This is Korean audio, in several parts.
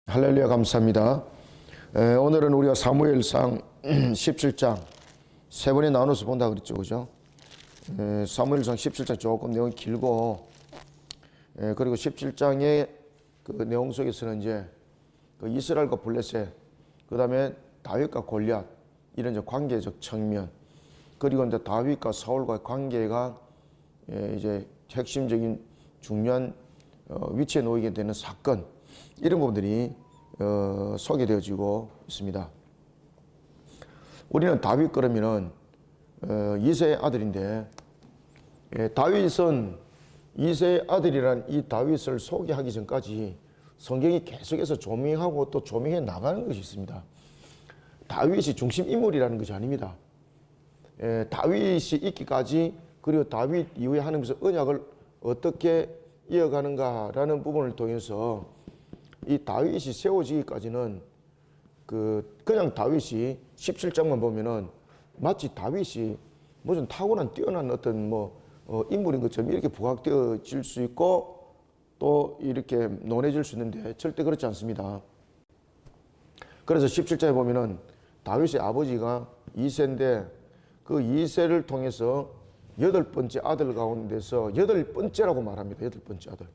할렐루야, 감사합니다. 오늘은 우리가 사무엘상 17장 세 번에 나눠서 본다 그랬죠, 그죠? 사무엘상 17장 조금 내용이 길고, 그리고 17장의 그 내용 속에서는 이제 그 이스라엘과 블레셋, 그 다음에 다윗과 골리앗, 이런 이제 관계적 측면, 그리고 이제 다윗과 사울과의 관계가 이제 핵심적인 중요한 위치에 놓이게 되는 사건, 이런 부분들이 소개되어지고 있습니다. 우리는 다윗 그러면은 이새의 아들인데, 다윗은 이새의 아들이란 이 다윗을 소개하기 전까지 성경이 계속해서 조명하고 또 조명해 나가는 것이 있습니다. 다윗이 중심 인물이라는 것이 아닙니다. 다윗이 있기까지, 그리고 다윗 이후에 하나님께서 언약을 어떻게 이어가는가라는 부분을 통해서 이 다윗이 세워지기까지는 그냥 다윗이 17장만 보면은 마치 다윗이 무슨 타고난 뛰어난 어떤 인물인 것처럼 이렇게 부각되어질 수 있고 또 이렇게 논해질 수 있는데 절대 그렇지 않습니다. 그래서 17장에 보면은 다윗의 아버지가 이새인데 그 이새를 통해서 8번째 아들 가운데서 8번째라고 말합니다. 8번째 아들.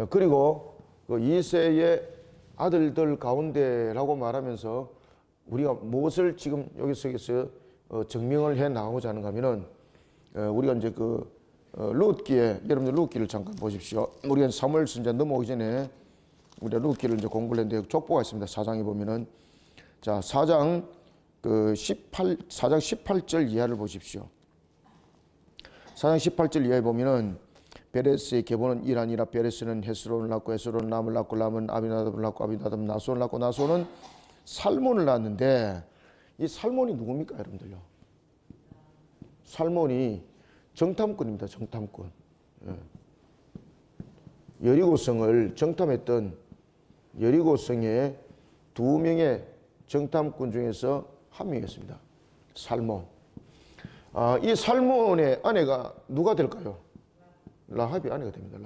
그리고 그 이새의 아들들 가운데라고 말하면서 우리가 무엇을 지금 여기서 증명을 해 나가고자 하는가 하면은, 우리가 이제 룻기에, 여러분들 룻기를 잠깐 보십시오. 우리가 사무엘서 이제 넘어오기 전에 우리가 룻기를 이제 공부를 했는데 족보가 있습니다. 4장에 보면은, 자, 4장 18절 이하를 보십시오. 4장 18절 이하에 보면은, 베레스의 계보는 이란이라. 베레스는 헤스론을 낳고 헤스론은 람을 낳고 람은 아비나답을 낳고 아비나답은 나손을 낳고 나손은 살몬을 낳았는데, 이 살몬이 누굽니까, 여러분들요? 살몬이 정탐꾼입니다. 정탐꾼. 여리고성을 정탐했던 여리고성의 2명의 정탐꾼 중에서 한 명이었습니다. 살몬. 이 살몬의 아내가 누가 될까요? 라합이 아내가 됩니다.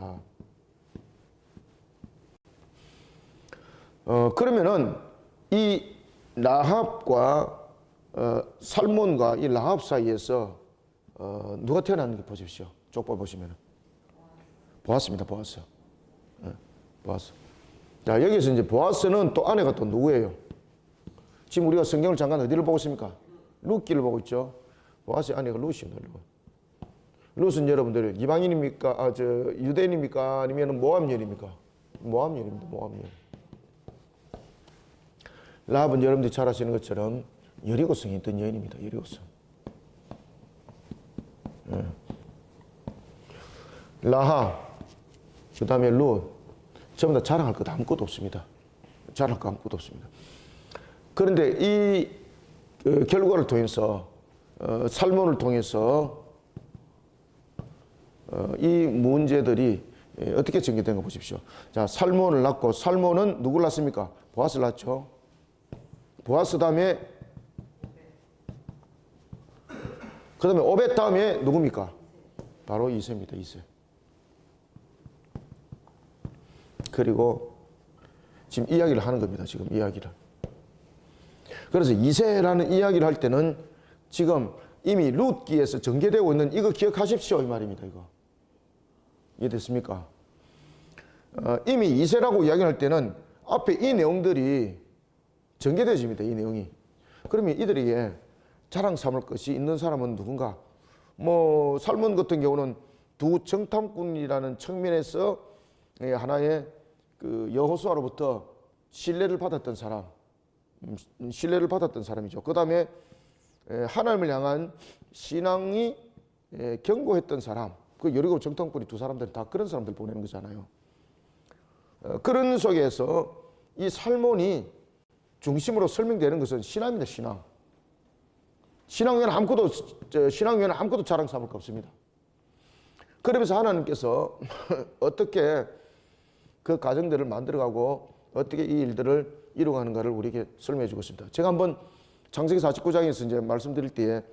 라합. 그러면은 이 라합과 살몬과 이 라합 사이에서 누가 태어났는지 보십시오. 족보 보시면은 보아스입니다. 보아스. 보아스. 자, 여기서 이제 보아스는 또 아내가 또 누구예요? 지금 우리가 성경을 잠깐 어디를 보고 있습니까? 룻기를 보고 있죠. 보아스의 아내가 룻입니다. 룻은 여러분들 이방인입니까? 유대인입니까? 아니면 모압인입니까? 모압인입니다. 모압인. 라합은 여러분들이 잘 아시는 것처럼 여리고성에 있던 여인입니다. 여리고성. 라합, 그 다음에 룻, 전부 다 자랑할 것 아무것도 없습니다. 자랑할 것 아무것도 없습니다. 그런데 이 결과를 통해서, 살몬을 통해서 이 문제들이 어떻게 전개된 거 보십시오. 자, 살몬을 낳고, 살몬은 누구를 낳습니까? 보아스를 낳죠. 보아스 다음에, 그 다음에 오벳 다음에 누굽니까? 바로 이새입니다. 이새. 그리고 지금 이야기를 하는 겁니다. 지금 이야기를. 그래서 이새라는 이야기를 할 때는 지금 이미 룻기에서 전개되고 있는 이거 기억하십시오, 이 말입니다. 이거 이해됐습니까? 이미 이새라고 이야기할 때는 앞에 이 내용들이 전개되어집니다. 이 내용이. 그러면 이들에게 자랑 삼을 것이 있는 사람은 누군가? 살몬 같은 경우는 두 정탐꾼이라는 측면에서 하나의 여호수아로부터 신뢰를 받았던 사람, 신뢰를 받았던 사람이죠. 그 다음에 하나님을 향한 신앙이 견고했던 사람, 그 여리고 정탐꾼이 두 사람들은 다 그런 사람들 보내는 거잖아요. 그런 속에서 이 살몬이 중심으로 설명되는 것은 신앙입니다. 신앙 외에는 아무것도 자랑 삼을 거 없습니다. 그러면서 하나님께서 어떻게 그 가정들을 만들어가고 어떻게 이 일들을 이루어가는가를 우리에게 설명해 주고 있습니다. 제가 한번 창세기 49장에서 이제 말씀드릴 때에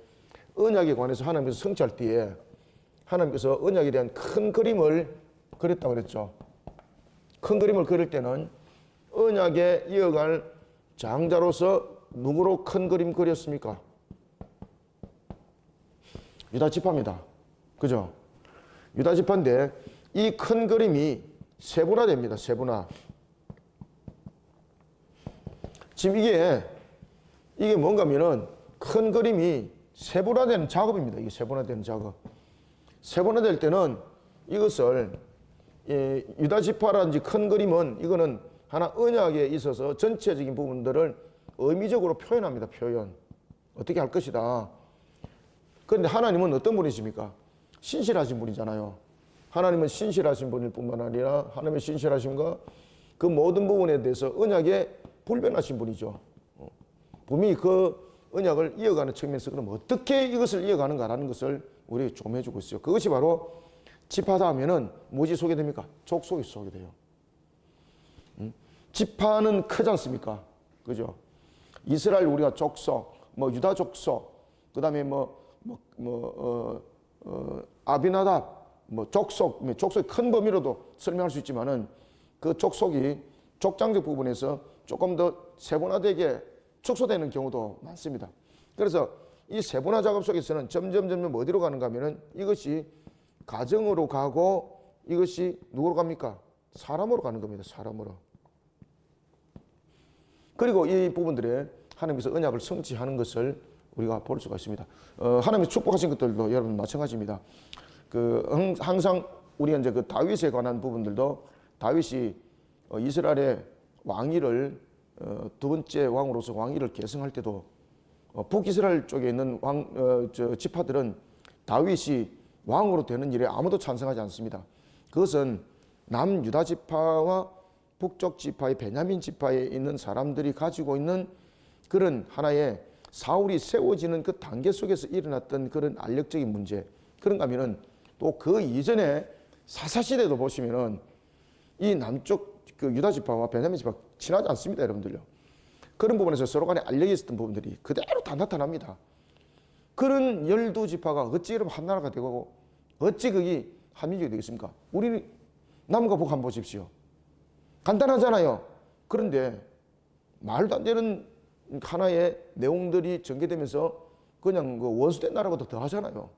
언약에 관해서 하나님께서 성취할 때에 하나님께서 언약에 대한 큰 그림을 그렸다고 그랬죠. 큰 그림을 그릴 때는 언약에 이어갈 장자로서 누구로 큰 그림 그렸습니까? 유다 지파입니다. 그죠? 유다 지파인데 이 큰 그림이 세분화됩니다. 세분화. 지금 이게 뭔가 하면은 큰 그림이 세분화되는 작업입니다. 이게 세분화되는 작업. 세분화될 때는 이것을 유다 지파라든지 큰 그림은 이거는 하나 언약에 있어서 전체적인 부분들을 의미적으로 표현합니다. 표현. 어떻게 할 것이다. 그런데 하나님은 어떤 분이십니까? 신실하신 분이잖아요. 하나님은 신실하신 분일 뿐만 아니라 하나님의 신실하심과 그 모든 부분에 대해서 언약에 불변하신 분이죠. 분명히 그 언약을 이어가는 측면에서 그럼 어떻게 이것을 이어가는가라는 것을 우리에게 좀 해주고 있어요. 그것이 바로 지파다 하면은 무엇이 소개됩니까? 족속이 소개돼요. 지파는 크지 않습니까? 그죠? 이스라엘 우리가 족속, 유다 족속, 그 다음에 아비나답, 족속의 큰 범위로도 설명할 수 있지만은 그 족속이 족장적 부분에서 조금 더 세분화되게 축소되는 경우도 많습니다. 그래서 이 세분화 작업 속에서는 점점 어디로 가는가 하면은 이것이 가정으로 가고 이것이 누구로 갑니까? 사람으로 가는 겁니다. 사람으로. 그리고 이 부분들에 하나님께서 언약을 성취하는 것을 우리가 볼 수가 있습니다. 하나님이 축복하신 것들도 여러분 마찬가지입니다. 항상 우리가 이제 그 다윗에 관한 부분들도 다윗이 이스라엘의 왕위를 두 번째 왕으로서 왕위를 계승할 때도 북이스라엘 쪽에 있는 지파들은 다윗이 왕으로 되는 일에 아무도 찬성하지 않습니다. 그것은 남유다 지파와 북쪽 지파의 베냐민 지파에 있는 사람들이 가지고 있는 그런 하나의 사울이 세워지는 그 단계 속에서 일어났던 그런 알력적인 문제. 그런가 하면은 또 그 이전에 사사시대도 보시면은 이 남쪽 그 유다 지파와 베냐민 지파 친하지 않습니다, 여러분들요. 그런 부분에서 서로 간에 알력이 있었던 부분들이 그대로 다 나타납니다. 그런 12지파가 어찌 이러면 한 나라가 되고 어찌 그게 한민족이 되겠습니까? 우리 남과 북 한번 보십시오. 간단하잖아요. 그런데 말도 안 되는 하나의 내용들이 전개되면서 그냥 그 원수된 나라보다 더 하잖아요.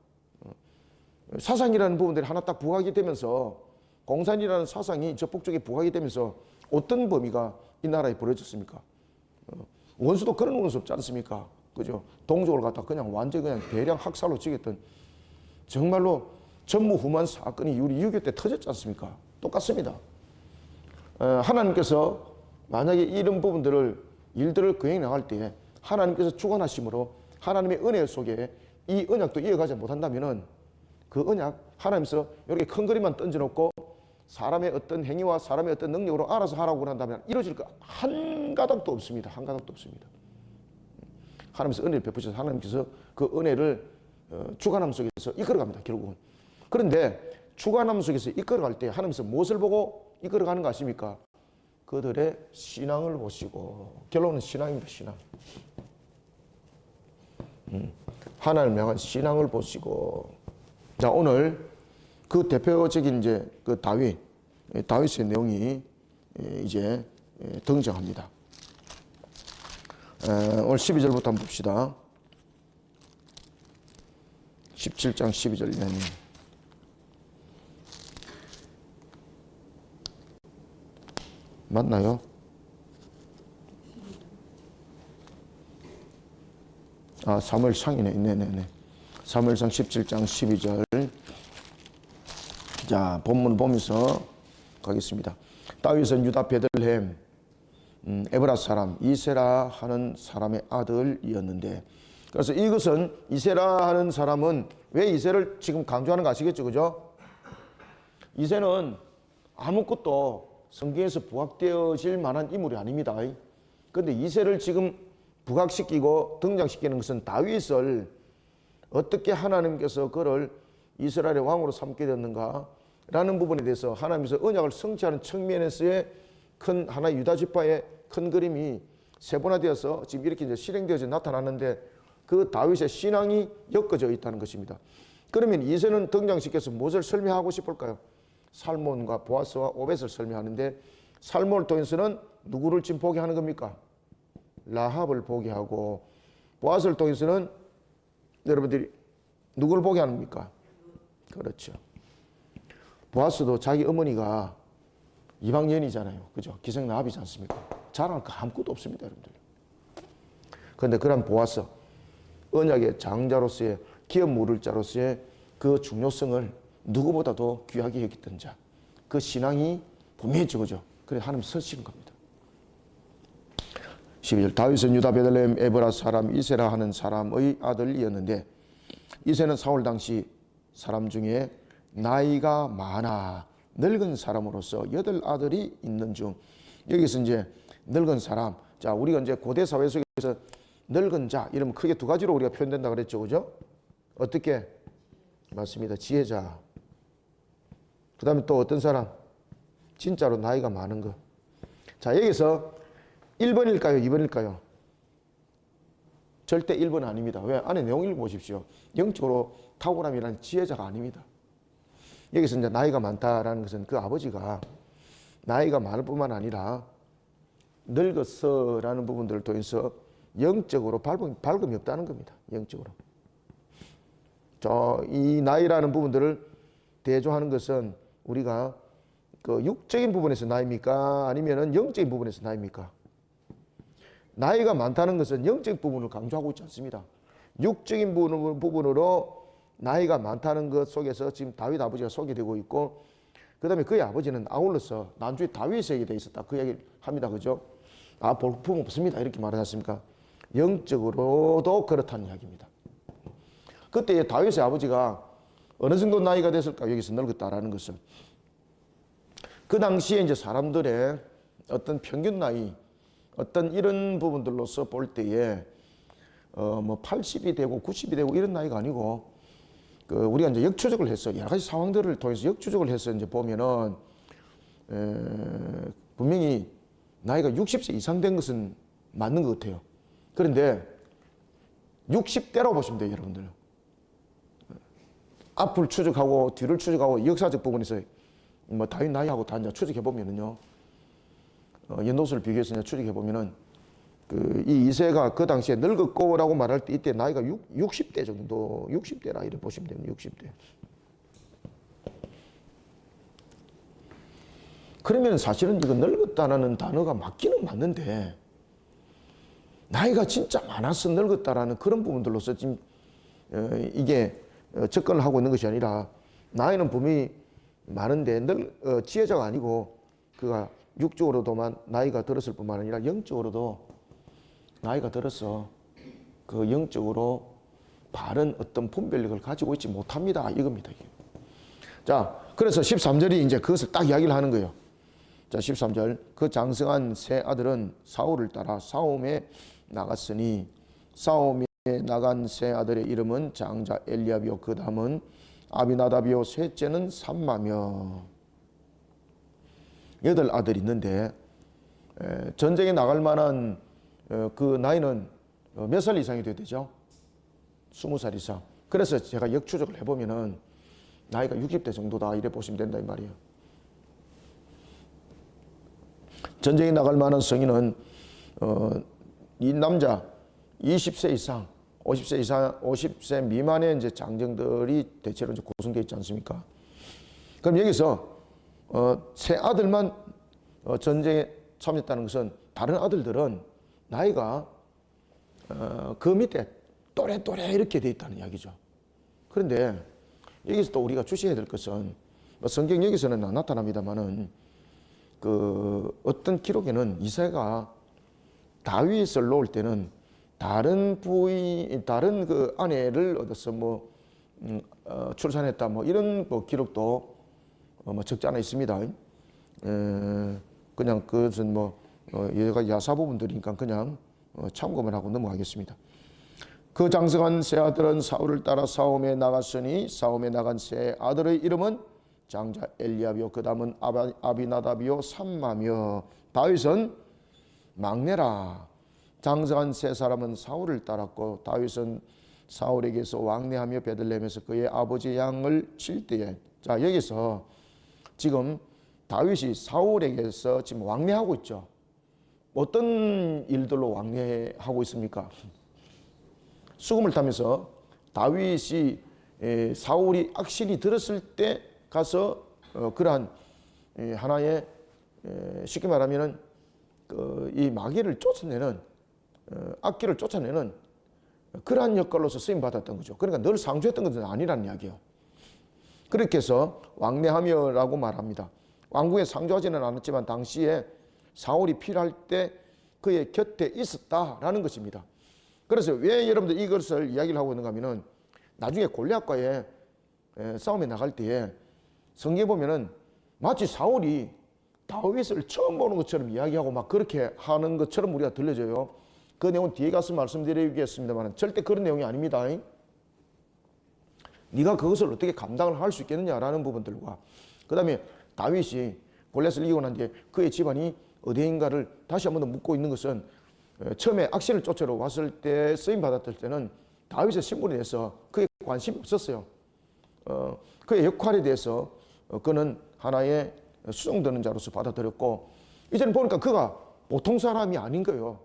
사상이라는 부분들이 하나 딱 부각이 되면서 공산이라는 사상이 저 북쪽에 부각이 되면서 어떤 범위가 이 나라에 벌어졌습니까? 원수도 그런 원수 없지 않습니까? 그죠? 동족을 갖다 그냥 완전히 그냥 대량 학살로 죽였던 정말로 전무후무한 사건이 우리 6.25 때 터졌지 않습니까? 똑같습니다. 하나님께서 만약에 이런 일들을 거행해 나갈 때에 하나님께서 주관하심으로 하나님의 은혜 속에 이 언약도 이어가지 못한다면은 그 언약 하나님께서 이렇게 큰 그림만 던져놓고 사람의 어떤 행위와 사람의 어떤 능력으로 알아서 하라고 한다면 이루어질 거 한 가닥도 없습니다. 한 가닥도 없습니다. 하나님께서 은혜를 베푸셔서 하나님께서 그 은혜를 주관함 속에서 이끌어갑니다. 결국은. 그런데 주관함 속에서 이끌어갈 때 하나님께서 무엇을 보고 이끌어가는 거 아십니까? 그들의 신앙을 보시고. 결론은 신앙입니다. 신앙. 하나님을 향한 신앙을 보시고. 자, 오늘 그 대표적인 이제 그 다윗의 내용이 이제 등장합니다. 오늘 12절부터 한번 봅시다. 17장 12절 내용. 맞나요? 사무엘상이네. 네네네. 사무엘상 17장 12절. 자, 본문 보면서 가겠습니다. 다윗은 유다 베들레헴 에브라 사람 이세라 하는 사람의 아들이었는데, 그래서 이것은 이세라 하는 사람은 왜 이세를 지금 강조하는 거 아시겠죠? 그죠? 이세는 아무것도 성경에서 부각되어질 만한 인물이 아닙니다. 그런데 이세를 지금 부각시키고 등장시키는 것은 다윗을 어떻게 하나님께서 그를 이스라엘의 왕으로 삼게 됐는가 라는 부분에 대해서 하나님께서 언약을 성취하는 측면에서의 큰 하나의 유다 지파의 큰 그림이 세분화되어서 지금 이렇게 이제 실행되어져 나타났는데 그 다윗의 신앙이 엮어져 있다는 것입니다. 그러면 이세는 등장시켜서 무엇을 설명하고 싶을까요? 살몬과 보아스와 오벳을 설명하는데 살몬을 통해서는 누구를 지금 보게 하는 겁니까? 라합을 보게 하고, 보아스를 통해서는 여러분들이 누구를 보게 하는 겁니까? 그렇죠. 보아스도 자기 어머니가 이방인이잖아요. 그죠? 기생나합이지 않습니까? 자랑할 거 아무것도 없습니다, 여러분들. 그런데 그런 보아스, 언약의 장자로서의 기업 물을 자로서의 그 중요성을 누구보다도 귀하게 여겼던 자, 그 신앙이 분명히 적어져. 그래서 하나님 서신 겁니다. 12절 다윗은 유다 베들레헴 에브라 사람 이세라 하는 사람의 아들이었는데, 이세는 사울 당시 사람 중에 나이가 많아 늙은 사람으로서 8아들이 있는 중, 여기서 이제 늙은 사람, 자 우리가 이제 고대 사회 속에서 늙은 자 이러면 크게 두 가지로 우리가 표현된다 그랬죠, 그죠? 어떻게? 맞습니다. 지혜자. 그 다음에 또 어떤 사람? 진짜로 나이가 많은 거. 자 여기서 1번일까요? 2번일까요? 절대 1번 아닙니다. 왜? 안에 내용 읽어보십시오. 영적으로 탁월함이라는 지혜자가 아닙니다. 여기서 이제 나이가 많다라는 것은 그 아버지가 나이가 많을 뿐만 아니라 늙었어라는 부분들을 통해서 영적으로 밝음이 없다는 겁니다. 영적으로. 이 나이라는 부분들을 대조하는 것은 우리가 그 육적인 부분에서 나이입니까? 아니면은 영적인 부분에서 나이입니까? 나이가 많다는 것은 영적인 부분을 강조하고 있지 않습니다. 육적인 부분으로 나이가 많다는 것 속에서 지금 다윗 아버지가 소개되고 있고, 그 다음에 그의 아버지는 아울러서 나중에 다윗에게 돼 있었다. 그 얘기를 합니다. 그죠? 아, 볼품 없습니다. 이렇게 말하지 않습니까? 영적으로도 그렇다는 이야기입니다. 그때 다윗의 아버지가 어느 정도 나이가 됐을까? 여기서 늙었다라는 것은 그 당시에 이제 사람들의 어떤 평균 나이, 어떤 이런 부분들로서 볼 때에 뭐 80이 되고 90이 되고 이런 나이가 아니고, 우리가 이제 역추적을 했어. 여러 가지 상황들을 통해서 역추적을 해서 이제 보면은 분명히 나이가 60세 이상 된 것은 맞는 것 같아요. 그런데 60대라고 보시면 돼요, 여러분들. 앞을 추적하고 뒤를 추적하고 역사적 부분에서 뭐 다윗 나이하고 다 이제 추적해 보면은요, 연도수를 비교해서 이제 추적해 보면은 이 이세가 그 당시에 늙었고라고 말할 때 이때 나이가 60대 정도, 60대라 이렇게 보시면 됩니다. 60대. 그러면 사실은 이거 늙었다라는 단어가 맞기는 맞는데, 나이가 진짜 많아서 늙었다라는 그런 부분들로서 지금 이게 접근을 하고 있는 것이 아니라, 나이는 분명히 많은데 지혜자가 아니고 그가 육적으로도만 나이가 들었을 뿐만 아니라 영적으로도 나이가 들어서 그 영적으로 바른 어떤 분별력을 가지고 있지 못합니다. 이겁니다. 이게. 자, 그래서 13절이 이제 그것을 딱 이야기를 하는 거예요. 자, 13절. 그 장성한 세 아들은 사울을 따라 싸움에 나갔으니, 싸움에 나간 세 아들의 이름은 장자 엘리압이요, 그 다음은 아비나답이요, 셋째는 삼마며. 8아들이 있는데 전쟁에 나갈 만한 그 나이는 몇 살 이상이 돼야 되죠? 20살 이상. 그래서 제가 역추적을 해보면은 나이가 60대 정도다 이래 보시면 된다 이 말이에요. 전쟁에 나갈 만한 성인은 이 남자 20세 이상, 50세 이상, 50세 미만의 이제 장정들이 대체로 이제 구성되어 있지 않습니까? 그럼 여기서 세 아들만 전쟁에 참여했다는 것은 다른 아들들은 나이가 그 밑에 또래 이렇게 돼 있다는 이야기죠. 그런데 여기서 또 우리가 주시해야 될 것은, 성경 여기서는 안 나타납니다만은 그 어떤 기록에는 이새가 다윗을 놓을 때는 다른 그 아내를 얻어서 뭐 출산했다 뭐 이런 뭐 기록도 뭐 적지 않아 있습니다. 그냥 그것은 뭐 여기가 야사 부분들이니까 그냥 참고만 하고 넘어가겠습니다. 그 장성한 세 아들은 사울을 따라 싸움에 나갔으니, 싸움에 나간 세 아들의 이름은 장자 엘리압이요, 그 다음은 아비나답이요, 삼마며. 다윗은 막내라. 장성한 세 사람은 사울을 따랐고, 다윗은 사울에게서 왕래하며 베들레헴에서 그의 아버지 양을 칠 때에, 자 여기서 지금 다윗이 사울에게서 지금 왕래하고 있죠. 어떤 일들로 왕래하고 있습니까? 수금을 타면서 다윗이 사울이 악신이 들었을 때 가서 그러한 하나의 쉽게 말하면은 이 마귀를 쫓아내는 악기를 쫓아내는 그러한 역할로서 쓰임 받았던 거죠. 그러니까 늘 상주했던 것은 아니라는 이야기예요. 그렇게 해서 왕래하며라고 말합니다. 왕궁에 상주하지는 않았지만 당시에 사울이 필요할 때 그의 곁에 있었다라는 것입니다. 그래서 왜 여러분들 이것을 이야기를 하고 있는가 하면은 나중에 골리앗과의 싸움에 나갈 때에 성경에 보면은 마치 사울이 다윗을 처음 보는 것처럼 이야기하고 막 그렇게 하는 것처럼 우리가 들려져요. 그 내용은 뒤에 가서 말씀드리겠습니다만 절대 그런 내용이 아닙니다. 네가 그것을 어떻게 감당을 할 수 있겠느냐라는 부분들과 그 다음에 다윗이 골리앗을 이기고 난 뒤에 그의 집안이 어디인가를 다시 한 번 더 묻고 있는 것은 처음에 악신을 쫓으러 왔을 때 쓰임 받았을 때는 다윗의 신분에 대해서 그에 관심이 없었어요. 그의 역할에 대해서 그는 하나의 수종드는 자로서 받아들였고 이제는 보니까 그가 보통 사람이 아닌 거예요.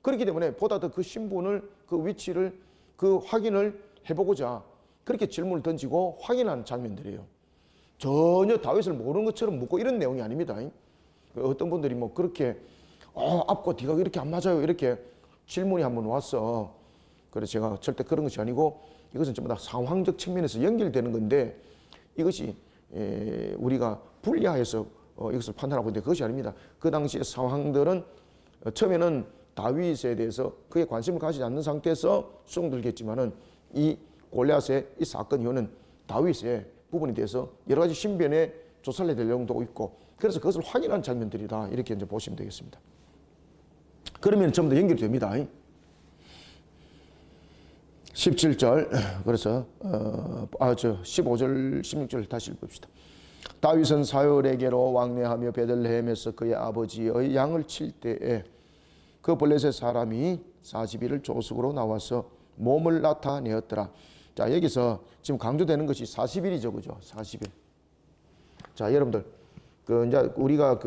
그렇기 때문에 보다 더 그 신분을 그 위치를 그 확인을 해보고자 그렇게 질문을 던지고 확인하는 장면들이에요. 전혀 다윗을 모르는 것처럼 묻고 이런 내용이 아닙니다. 어떤 분들이 뭐 그렇게 앞과 뒤가 이렇게 안 맞아요 이렇게 질문이 한번 왔어. 그래서 제가 절대 그런 것이 아니고 이것은 전부 다 상황적 측면에서 연결되는 건데 이것이 우리가 분리하여서 이것을 판단하고 있는데 그것이 아닙니다. 그 당시의 상황들은 처음에는 다윗에 대해서 그에 관심을 가지지 않는 상태에서 수용들겠지만은 이 골리앗의 이 사건 이후는 다윗의 부분에 대해서 여러 가지 신변에 조사를 해야 될 내용도 있고 그래서 그것을 확인하는 장면들이다 이렇게 이제 보시면 되겠습니다. 그러면 전부 다 연결이 됩니다. 17절 그래서 15절 16절 다시 읽읍시다. 다윗은 사울에게로 왕래하며 베들레헴에서 그의 아버지의 양을 칠 때에 그 블레셋 사람이 40일을 조숙으로 나와서 몸을 나타내었더라. 자, 여기서 지금 강조되는 것이 40일이죠. 그죠? 40일. 자, 여러분들. 이제 우리가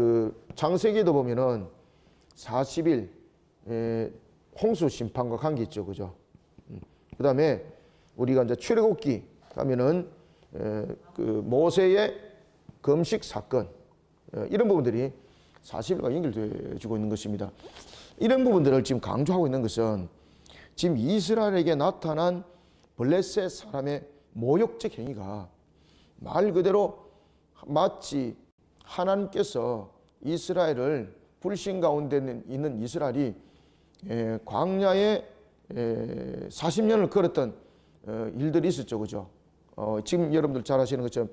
창세기도 보면은 40일, 홍수 심판과 관계 있죠. 그죠? 그 다음에 우리가 이제 출애굽기 가면은 모세의 금식 사건, 이런 부분들이 40일과 연결되어지고 있는 것입니다. 이런 부분들을 지금 강조하고 있는 것은 지금 이스라엘에게 나타난 블레셋 사람의 모욕적 행위가 말 그대로 마치 하나님께서 이스라엘을 불신 가운데 있는 이스라엘이 광야에 40년을 걸었던 일들이 있었죠. 그죠? 지금 여러분들 잘 아시는 것처럼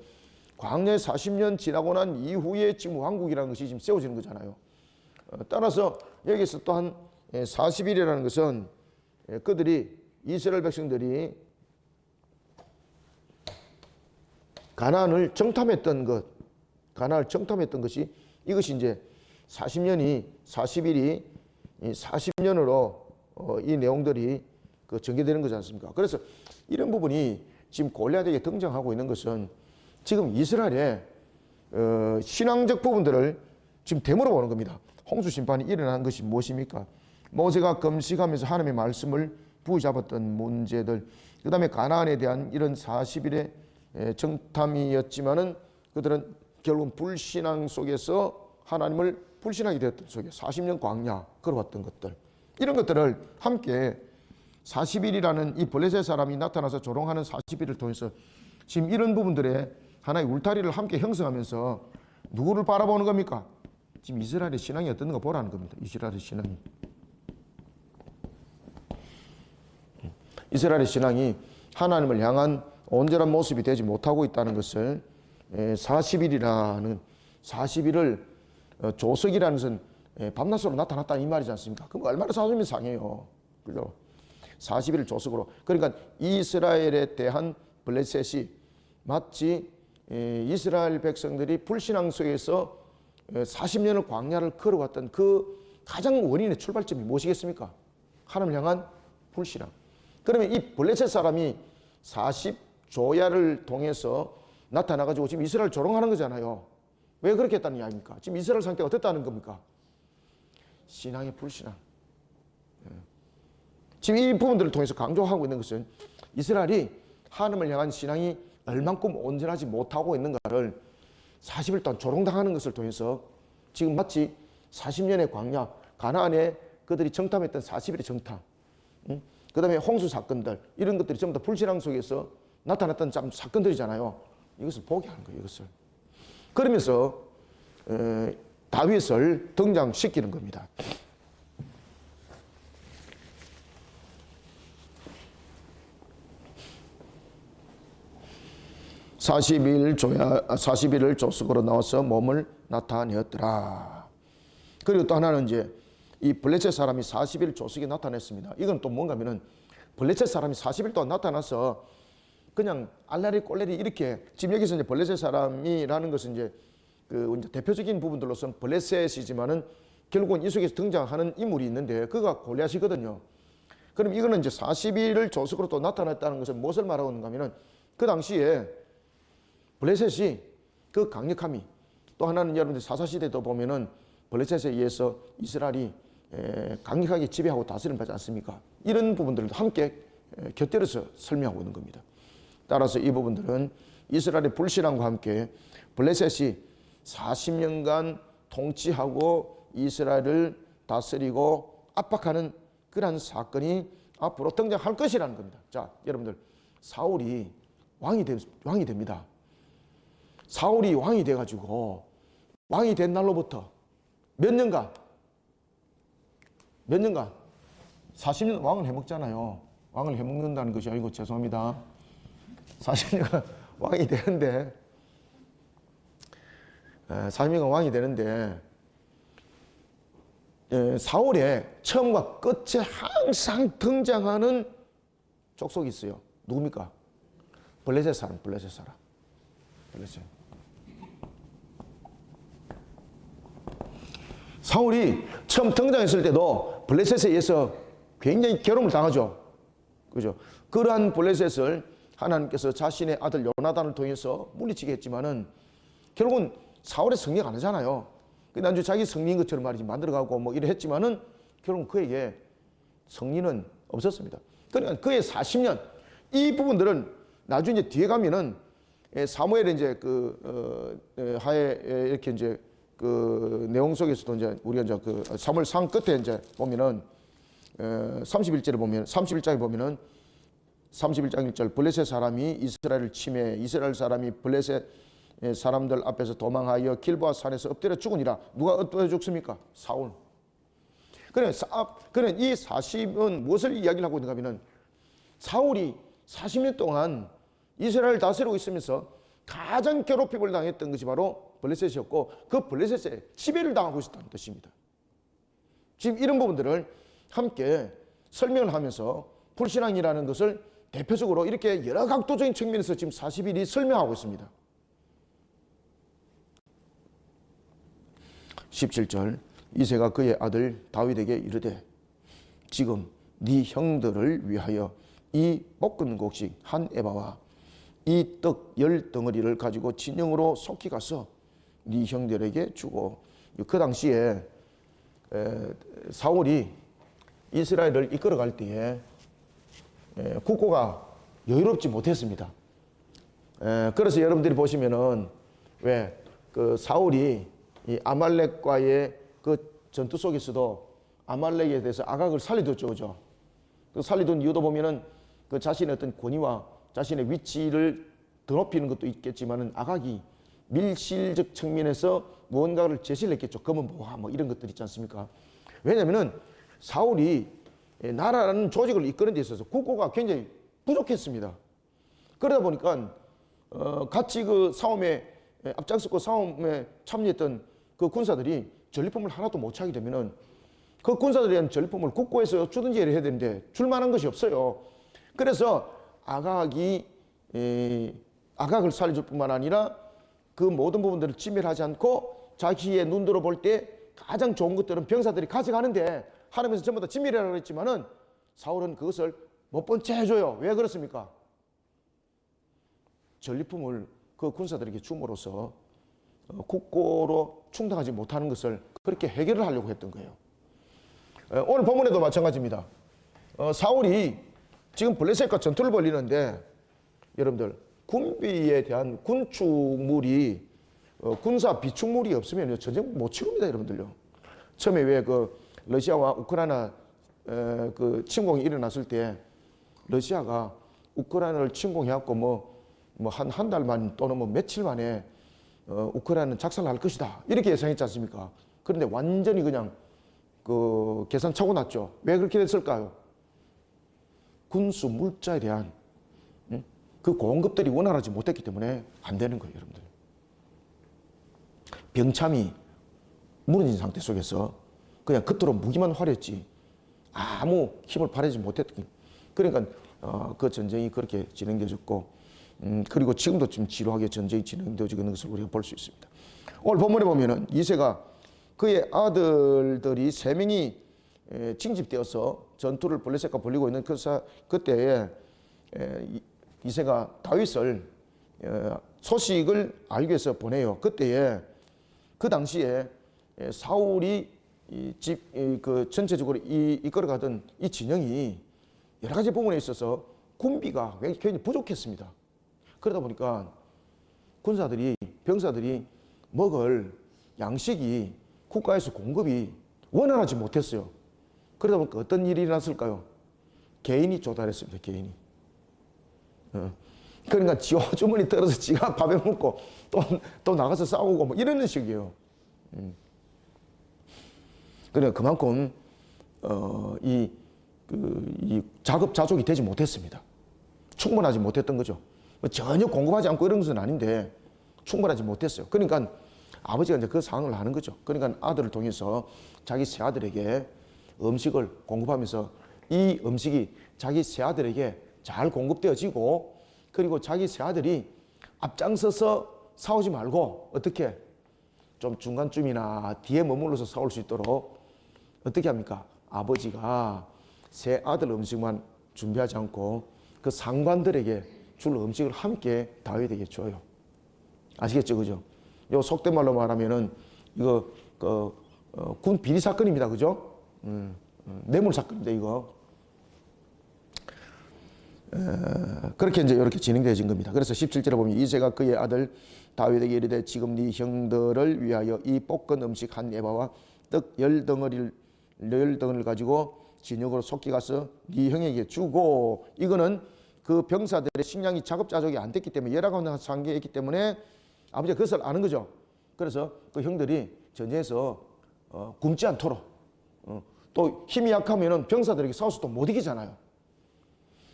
광야에 40년 지나고 난 이후에 지금 왕국이라는 것이 지금 세워지는 거잖아요. 따라서 여기서 또한 40일이라는 것은 그들이 이스라엘 백성들이 가나안을 정탐했던 것이 이것이 이제 40일이 40년으로 이 내용들이 전개되는 거지 않습니까? 그래서 이런 부분이 지금 골리앗에게 등장하고 있는 것은 지금 이스라엘의 신앙적 부분들을 지금 되물어 보는 겁니다. 홍수 심판이 일어난 것이 무엇입니까? 모세가 금식하면서 하나님의 말씀을 부여잡았던 문제들, 그 다음에 가나안에 대한 이런 40일의 정탐이었지만은 그들은 결국은 불신앙 속에서 하나님을 불신하게 되었던 속에 40년 광야 걸어왔던 것들, 이런 것들을 함께 40일이라는 이 블레셋 사람이 나타나서 조롱하는 40일을 통해서 지금 이런 부분들의 하나의 울타리를 함께 형성하면서 누구를 바라보는 겁니까? 지금 이스라엘의 신앙이 어떤가 보라는 겁니다. 이스라엘의 신앙이. 이스라엘의 신앙이 하나님을 향한 온전한 모습이 되지 못하고 있다는 것을 40일이라는 40일을 조석이라는 것은 밤낮으로 나타났다 이 말이지 않습니까? 그럼 얼마나 자존심이 상해요. 그죠? 40일을 조석으로. 그러니까 이스라엘에 대한 블레셋이 마치 이스라엘 백성들이 불신앙 속에서 40년을 광야를 걸어왔던 그 가장 원인의 출발점이 무엇이겠습니까? 하나님을 향한 불신앙. 그러면 이 블레셋 사람이 40조야를 통해서 나타나가지고 지금 이스라엘 조롱하는 거잖아요. 왜 그렇게 했다는 이야기입니까? 지금 이스라엘 상태가 어떻다는 겁니까? 신앙의 불신앙. 지금 이 부분들을 통해서 강조하고 있는 것은 이스라엘이 하나님을 향한 신앙이 얼만큼 온전하지 못하고 있는가를 40일 동안 조롱당하는 것을 통해서 지금 마치 40년의 광야, 가나안에 그들이 정탐했던 40일의 정탐, 그 다음에 홍수 사건들, 이런 것들이 전부 다 불신앙 속에서 나타났던 사건들이잖아요. 이것을 보게 하는 거예요, 이것을. 그러면서 다윗을 등장시키는 겁니다. 사십일을 조석으로 나와서 몸을 나타내었더라. 그리고 또 하나는 이제 이 블레셋 사람이 40일 조석에 나타났습니다. 이건 또 뭔가 하면은 블레셋 사람이 40일 동안 나타나서 그냥 알라리 꼴레리 이렇게 지금 여기서 이제 블레셋 사람이라는 것은 이제 그 이제 대표적인 부분들로서는 블레셋이지만은 결국은 이 속에서 등장하는 인물이 있는데 그가 골리앗이거든요. 그럼 이거는 이제 40일을 조석으로 또 나타났다는 것은 무엇을 말하고 있는가 하면은 그 당시에 블레셋이 그 강력함이 또 하나는 여러분들 사사시대도 보면은 블레셋에 의해서 이스라엘이 강력하게 지배하고 다스림 받지 않습니까? 이런 부분들도 함께 곁들여서 설명하고 있는 겁니다. 따라서 이 부분들은 이스라엘의 불신앙과 함께 블레셋이 40년간 통치하고 이스라엘을 다스리고 압박하는 그러한 사건이 앞으로 등장할 것이라는 겁니다. 자, 여러분들 사울이 왕이 됩니다. 사울이 왕이 돼가지고 왕이 된 날로부터 몇 년간 40년 왕을 해먹잖아요. 왕을 해먹는다는 것이 아니고 죄송합니다. 40년간 왕이 되는데 40년간 왕이 되는데 사울의 처음과 끝에 항상 등장하는 족속이 있어요. 누굽니까? 블레셋 사람. 블레셋. 사울이 처음 등장했을 때도 블레셋에 의해서 굉장히 괴로움을 당하죠. 그죠? 그러한 블레셋을 하나님께서 자신의 아들 요나단을 통해서 물리치게 했지만은 결국은 사울의 승리가 안 하잖아요. 나중에 자기 승리인 것처럼 말이지 만들어가고 뭐 이래 했지만은 결국은 그에게 승리는 없었습니다. 그러니까 그의 40년 이 부분들은 나중에 이제 뒤에 가면은 사무엘의 이제 하에 이렇게 이제 그 내용 속에서도 이제 우리가 이제 그 사무엘상 끝에 이제 보면은 31절에 보면 31장에 보면은 31장 1절 블레셋 사람이 이스라엘을 침해 이스라엘 사람이 블레셋 사람들 앞에서 도망하여 길보아 산에서 엎드려 죽으니라. 누가 엎드려 죽습니까? 사울. 그래 이 40은 무엇을 이야기를 하고 있는가 하면은 사울이 40년 동안 이스라엘을 다스리고 있으면서 가장 괴롭힘을 당했던 것이 바로 블레셋이었고 그 블레셋에 지배를 당하고 있었다는 뜻입니다. 지금 이런 부분들을 함께 설명을 하면서 불신앙이라는 것을 대표적으로 이렇게 여러 각도적인 측면에서 지금 40일이 설명하고 있습니다. 17절 이새가 그의 아들 다윗에게 이르되 지금 네 형들을 위하여 이 볶은 곡식 한 에바와 이 떡 10덩어리를 가지고 진영으로 속히 가서 네 형들에게 주고. 그 당시에 사울이 이스라엘을 이끌어갈 때에 국고가 여유롭지 못했습니다. 그래서 여러분들이 보시면은 왜 그 사울이 이 아말렉과의 그 전투 속에서도 아말렉에 대해서 아각을 살려뒀죠, 그죠? 그 살려둔 이유도 보면은 그 자신의 어떤 권위와 자신의 위치를 더 높이는 것도 있겠지만은 아각이 밀실적 측면에서 무언가를 제시를 했겠죠. 검은 보화 뭐 이런 것들 있지 않습니까? 왜냐면은 사울이 나라라는 조직을 이끄는 데 있어서 국고가 굉장히 부족했습니다. 그러다 보니까 같이 그 싸움에 앞장섰고 싸움에 참여했던 그 군사들이 전리품을 하나도 못 차게 되면은 그 군사들에 대한 전리품을 국고에서 주든지 해야 되는데 줄 만한 것이 없어요. 그래서 아각을 살려줄 뿐만 아니라 그 모든 부분들을 진멸하지 않고 자기의 눈으로 볼 때 가장 좋은 것들은 병사들이 가져가는데 하나님께서 전부 다 진멸하라고 했지만은 사울은 그것을 못 본 채 해줘요. 왜 그렇습니까? 전리품을 그 군사들에게 줌으로써 국고로 충당하지 못하는 것을 그렇게 해결을 하려고 했던 거예요. 오늘 본문에도 마찬가지입니다. 사울이 지금 블레셋과 전투를 벌이는데 여러분들 군비에 대한 군축물이 군사 비축물이 없으면 전쟁 못 치릅니다, 여러분들요. 처음에 왜 그 러시아와 우크라이나 그 침공이 일어났을 때 러시아가 우크라이나를 침공해갖고 뭐 한 달만 또는 뭐 며칠 만에 우크라이나는 작살날 것이다 이렇게 예상했지 않습니까? 그런데 완전히 그냥 그 계산 차고 났죠. 왜 그렇게 됐을까요? 군수 물자에 대한 그 공급들이 원활하지 못했기 때문에 안 되는 거예요, 여러분들. 병참이 무너진 상태 속에서 그냥 그토록 무기만 화렸지 아무 힘을 발휘하지 못했던. 그러니까 그 전쟁이 그렇게 진행되어졌고, 그리고 지금도 지금 지루하게 전쟁이 진행되어지고 있는 것을 우리가 볼 수 있습니다. 오늘 본문에 보면은 이새가 그의 아들들이 3명이 징집되어서 전투를 블레셋과 벌이고 있는 그때에 이새가 다윗을 소식을 알기 위해서 보내요. 그때에 그 당시에 사울이 그 전체적으로 이끌어가던 이 진영이 여러 가지 부분에 있어서 군비가 굉장히 부족했습니다. 그러다 보니까 군사들이, 병사들이 먹을 양식이 국가에서 공급이 원활하지 못했어요. 그러다 보니까 어떤 일이 일어났을까요? 개인이 조달했습니다. 개인이. 그러니까 지 호주머니 떨어서 지가 밥에 먹고 또 나가서 싸우고 뭐 이러는 식이에요. 그러니까 그만큼 이 자급자족이 되지 못했습니다. 충분하지 못했던 거죠. 전혀 공급하지 않고 이런 것은 아닌데 충분하지 못했어요. 그러니까 아버지가 이제 그 상황을 하는 거죠. 그러니까 아들을 통해서 자기 세 아들에게 음식을 공급하면서 이 음식이 자기 세 아들에게 잘 공급되어지고, 그리고 자기 세 아들이 앞장서서 싸우지 말고 어떻게 좀 중간쯤이나 뒤에 머물러서 싸울 수 있도록 어떻게 합니까? 아버지가 세 아들 음식만 준비하지 않고 그 상관들에게 줄 음식을 함께 다윗에게 줘요. 아시겠죠, 그죠? 요 속된 말로 말하면은 이거 군 비리 사건입니다, 그죠? 뇌물 사건인데 이거. 그렇게 이제 이렇게 진행되어진 겁니다. 그래서 17절에 보면 이새가 그의 아들 다윗에게 이르되 지금 네 형들을 위하여 이 볶은 음식 한 에바와 떡 10덩어리를 가지고 진역으로 속히 가서 네 형에게 주고. 이거는 그 병사들의 식량이 자급자족이 안 됐기 때문에 열악한 상황에 있기 때문에 아버지가 그것을 아는 거죠. 그래서 그 형들이 전쟁에서 굶지 않도록, 또 힘이 약하면은 병사들에게 싸워서 또 못 이기잖아요.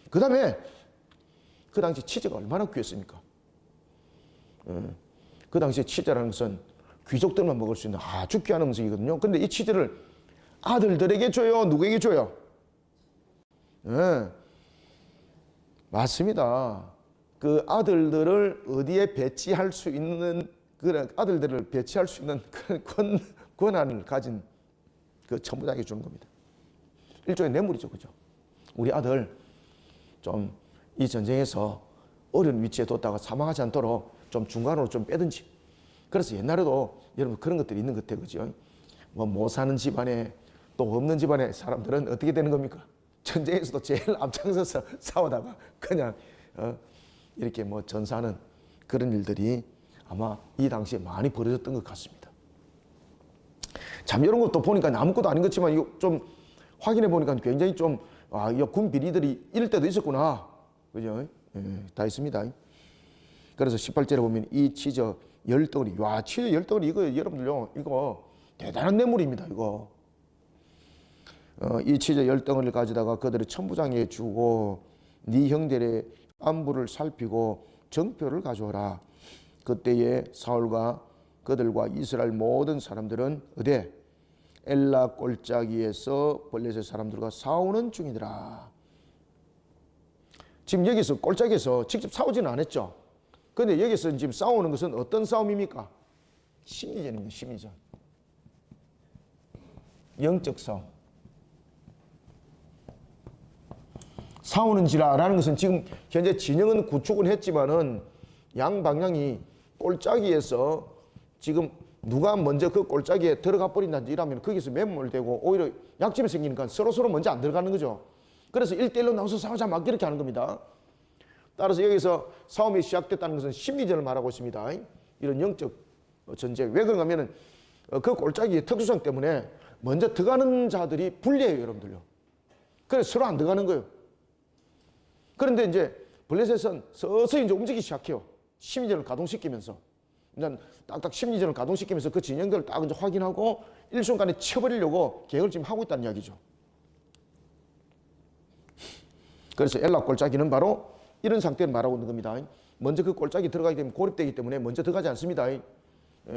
그 다음에 그 당시 치즈가 얼마나 귀했습니까? 그 당시에 치즈라는 것은 귀족들만 먹을 수 있는 아주 귀한 음식이거든요. 근데 이 치즈를 아들들에게 줘요? 누구에게 줘요? 맞습니다. 그 아들들을 어디에 배치할 수 있는, 그런 아들들을 배치할 수 있는 그런 권한을 가진 그 천부장에게 주는 겁니다. 일종의 뇌물이죠, 그죠? 우리 아들 좀 이 전쟁에서 어려운 위치에 뒀다가 사망하지 않도록 좀 중간으로 좀 빼든지. 그래서 옛날에도 여러분 그런 것들이 있는 것 같아요, 그죠? 뭐 못 사는 집안에 또 없는 집안의 사람들은 어떻게 되는 겁니까? 전쟁에서도 제일 앞장서서 싸우다가 그냥 이렇게 뭐 전사하는 그런 일들이 아마 이 당시에 많이 벌어졌던 것 같습니다. 참 이런 것도 보니까 아무것도 아닌 것 같지만 이거 좀 확인해 보니까 굉장히 좀 이 군 비리들이 이럴 때도 있었구나, 그죠? 다 있습니다. 그래서 18절에 보면 이 치즈 10덩어리, 와, 치즈 10덩어리 이거 여러분들요, 이거 대단한 뇌물입니다, 이거. 이 치즈 10덩어리를 가져다가 그들의 천부장에게 주고 네 형들의 안부를 살피고 정표를 가져오라. 그때에 사울과 그들과 이스라엘 모든 사람들은 어디? 엘라 골짜기에서 블레셋 사람들과 싸우는 중이더라. 지금 여기서 골짜기에서 직접 싸우지는 않았죠. 그런데 여기서 지금 싸우는 것은 어떤 싸움입니까? 심리전입니다. 심리전. 영적 싸움. 싸우는지라라는 것은 지금 현재 진영은 구축은 했지만은 양 방향이 골짜기에서 지금 누가 먼저 그 골짜기에 들어가 버린다든지 이러면 거기서 매몰되고 오히려 약점이 생기니까 서로 먼저 안 들어가는 거죠. 그래서 1대1로 나와서 싸우자 막 이렇게 하는 겁니다. 따라서 여기서 싸움이 시작됐다는 것은 심리전을 말하고 있습니다. 이런 영적 전쟁. 왜 그런가 하면은 그 골짜기의 특수성 때문에 먼저 들어가는 자들이 불리해요, 여러분들요. 그래서 서로 안 들어가는 거예요. 그런데 이제 블레셋은 서서히 이제 움직이기 시작해요. 심리전을 가동시키면서. 일단 딱딱 심리전을 가동시키면서 그 진영들을 딱 이제 확인하고 일순간에 쳐버리려고 계획을 지금 하고 있다는 이야기죠. 그래서 엘라 골짜기는 바로 이런 상태를 말하고 있는 겁니다. 먼저 그 골짜기 들어가게 되면 고립되기 때문에 먼저 들어가지 않습니다.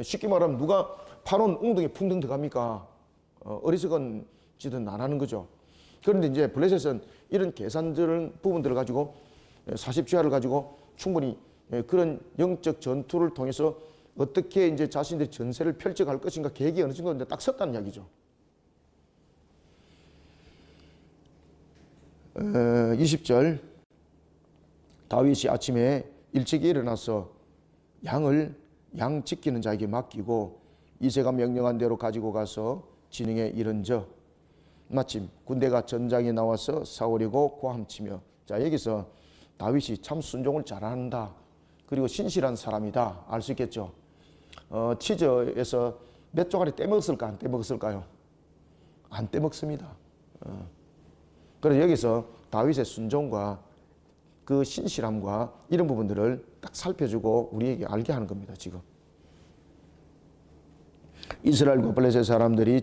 쉽게 말하면 누가 파놓은 웅덩이에 풍덩 들어갑니까? 어리석은 짓은 안 하는 거죠. 그런데 이제 블레셋은 이런 계산적인 부분들을 가지고 40지하를 가지고 충분히 그런 영적 전투를 통해서 어떻게 이제 자신들의 전세를 펼쳐갈 것인가 계획이 어느 정도 이제 딱 섰다는 이야기죠. 20절 다윗이 아침에 일찍 일어나서 양을 양 지키는 자에게 맡기고 이새가 명령한 대로 가지고 가서 진영에 이른저 마침 군대가 전장에 나와서 싸우려고 고함치며. 자, 여기서 다윗이 참 순종을 잘한다 그리고 신실한 사람이다 알 수 있겠죠. 치즈에서 몇 조각이 떼먹었을까 안 떼먹었을까요? 안 떼먹습니다. 그래서 여기서 다윗의 순종과 그 신실함과 이런 부분들을 딱 살펴주고 우리에게 알게 하는 겁니다. 지금 이스라엘과 블레셋 사람들이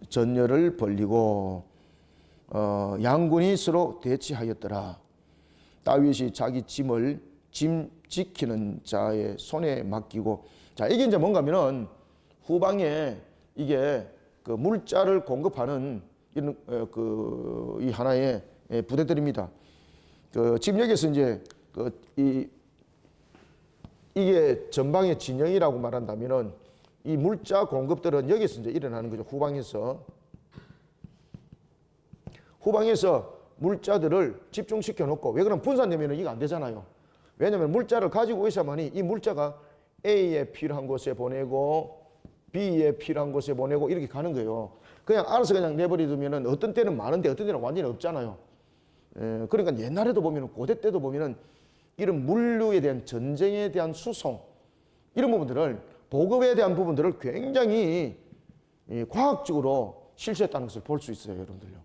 전열을 벌리고 양군이 서로 대치하였더라. 다윗이 자기 짐을 짐 지키는 자의 손에 맡기고. 자, 이게 이제 뭔가 하면은 후방에 이게 그 물자를 공급하는 이런 이 하나의 부대들입니다. 지금 여기서 이제 이게 전방의 진영이라고 말한다면은 이 물자 공급들은 여기서 이제 일어나는 거죠. 후방에서 물자들을 집중시켜 놓고. 왜 그러면 분산되면 이거 안 되잖아요. 왜냐하면 물자를 가지고 있어야만이 이 물자가 A에 필요한 곳에 보내고 B에 필요한 곳에 보내고 이렇게 가는 거예요. 그냥 알아서 그냥 내버려두면은 어떤 때는 많은데 어떤 때는 완전히 없잖아요. 그러니까 옛날에도 보면은 고대 때도 보면은 이런 물류에 대한 전쟁에 대한 수송 이런 부분들을 보급에 대한 부분들을 굉장히 과학적으로 실시했다는 것을 볼 수 있어요, 여러분들요.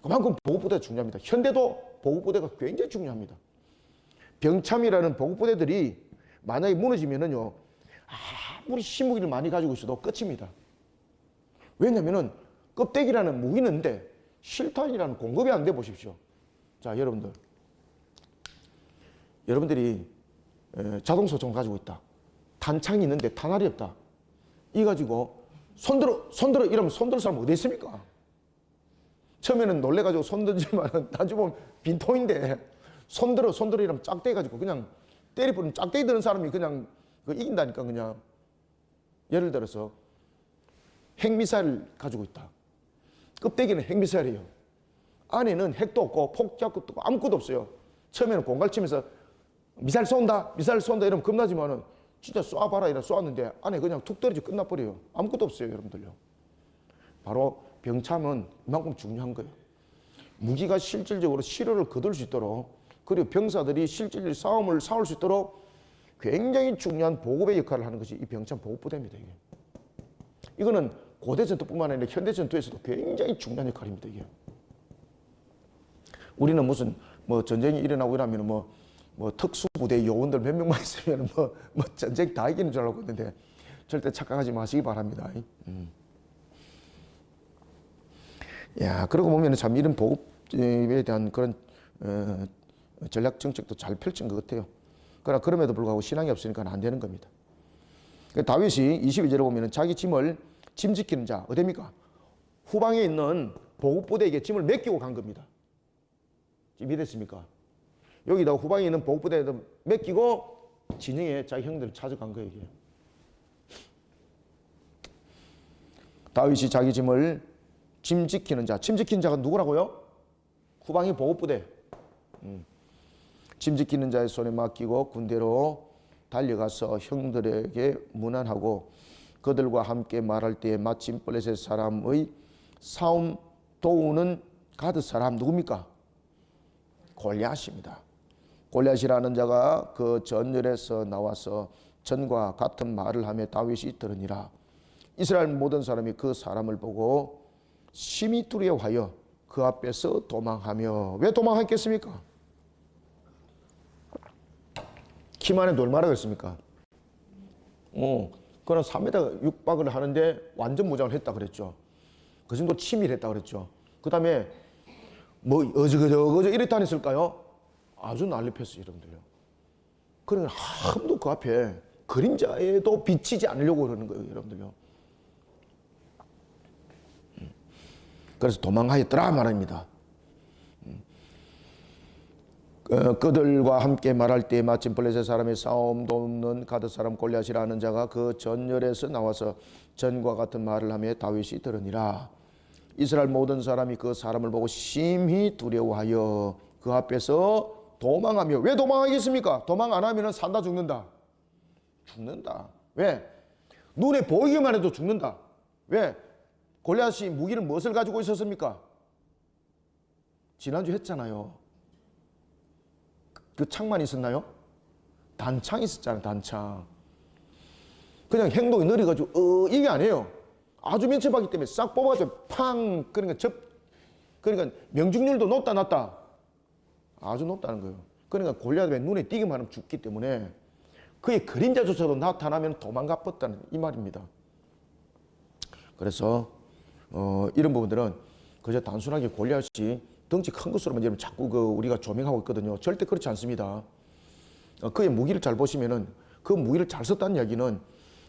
그만큼 보급부대가 중요합니다. 현대도 보급부대가 굉장히 중요합니다. 병참이라는 보급부대들이 만약에 무너지면은요, 아무리 신무기를 많이 가지고 있어도 끝입니다. 왜냐면은 껍데기라는 무기는 있는데 실탄이라는 공급이 안 돼 보십시오. 자, 여러분들이 자동소총 가지고 있다. 탄창이 있는데 탄알이 없다. 이 가지고 손들어 이러면 손들 사람 어디 있습니까? 처음에는 놀래가지고 손 던지면 나중에 보면 빈통인데 손들어 이러면 짝대기 가지고 그냥 때리면 짝대기 드는 사람이 그냥 이긴다니까. 그냥 예를 들어서 핵미사일 가지고 있다. 껍데기는 핵미사일이에요. 안에는 핵도 없고 폭격도 없고 아무것도 없어요. 처음에는 공갈치면서 미사일 쏜다 이러면 겁나지만은 진짜 쏴봐라 이래 쏘았는데 안에 그냥 툭 떨어지고 끝나버려요. 아무것도 없어요, 여러분들요. 바로 병참은 이만큼 중요한 거예요. 무기가 실질적으로 실효를 거둘 수 있도록, 그리고 병사들이 실질적으로 싸움을 싸울 수 있도록 굉장히 중요한 보급의 역할을 하는 것이 이 병참 보급부대입니다. 이게. 이거는 고대 전투뿐만 아니라 현대 전투에서도 굉장히 중요한 역할입니다. 이게. 우리는 무슨 전쟁이 일어나고 이러면 특수부대 요원들 몇 명만 있으면 전쟁 다 이기는 줄 알고 있는데 절대 착각하지 마시기 바랍니다. 야, 그러고 보면 참 이런 보급에 대한 그런 전략 정책도 잘 펼친 것 같아요. 그러나 그럼에도 불구하고 신앙이 없으니까 안 되는 겁니다. 다윗이 22절에 보면 자기 짐을 짐 지키는 자 어디입니까? 후방에 있는 보급부대에게 짐을 맡기고 간 겁니다. 지금 이해됐습니까? 여기다 후방에 있는 보급부대에다 맡기고 진영에 자기 형들을 찾아간 거예요. 이게. 다윗이 자기 짐을 짐 지키는 자, 짐 지키는 자가 누구라고요? 후방의 보급부대. 짐 지키는 자의 손에 맡기고 군대로 달려가서 형들에게 문안하고 그들과 함께 말할 때에 마침 블레셋 사람의 싸움 도우는 가드 사람 누굽니까? 골리앗입니다. 골리앗이라는 자가 그 전열에서 나와서 전과 같은 말을 하며 다윗이 들으니라. 이스라엘 모든 사람이 그 사람을 보고 심히 두려워하여 그 앞에서 도망하며. 왜 도망했겠습니까? 키만 해도 얼마나 겠습니까? 그는 3m 육박을 하는데 완전 무장을 했다 그랬죠. 그 정도 치밀했다 그랬죠. 그 다음에 뭐 어저저저 이랬다 안 했을까요? 아주 난립했어요, 여러분들요. 그러니까 한도 그 앞에 그림자에도 비치지 않으려고 그러는 거예요, 여러분들요. 그래서 도망하였더라 말입니다. 그들과 함께 말할 때 마침 블레셋 사람의 싸움 돕는 가드 사람 골리앗이라는 자가 그 전열에서 나와서 전과 같은 말을 하며 다윗이 들으니라. 이스라엘 모든 사람이 그 사람을 보고 심히 두려워하여 그 앞에서 도망하며. 왜 도망하겠습니까? 도망 안 하면 산다 죽는다. 죽는다. 왜? 눈에 보이기만 해도 죽는다. 왜? 골리앗이 무기를 무엇을 가지고 있었습니까? 지난주 했잖아요. 그 창만 있었나요? 단창 있었잖아요. 단창. 그냥 행동이 느려가지고 이게 아니에요. 아주 민첩하기 때문에 싹 뽑아서 팡. 그러니까 명중률도 높다 낮다. 아주 높다는 거예요. 그러니까 골리앗이 눈에 띄기만 하면 죽기 때문에 그의 그림자조차도 나타나면 도망가 뻗다는 이 말입니다. 그래서 이런 부분들은 그저 단순하게 골리앗이 덩치 큰 것으로만 여러분 자꾸 우리가 조명하고 있거든요. 절대 그렇지 않습니다. 그의 무기를 잘 보시면은 그 무기를 잘 썼다는 이야기는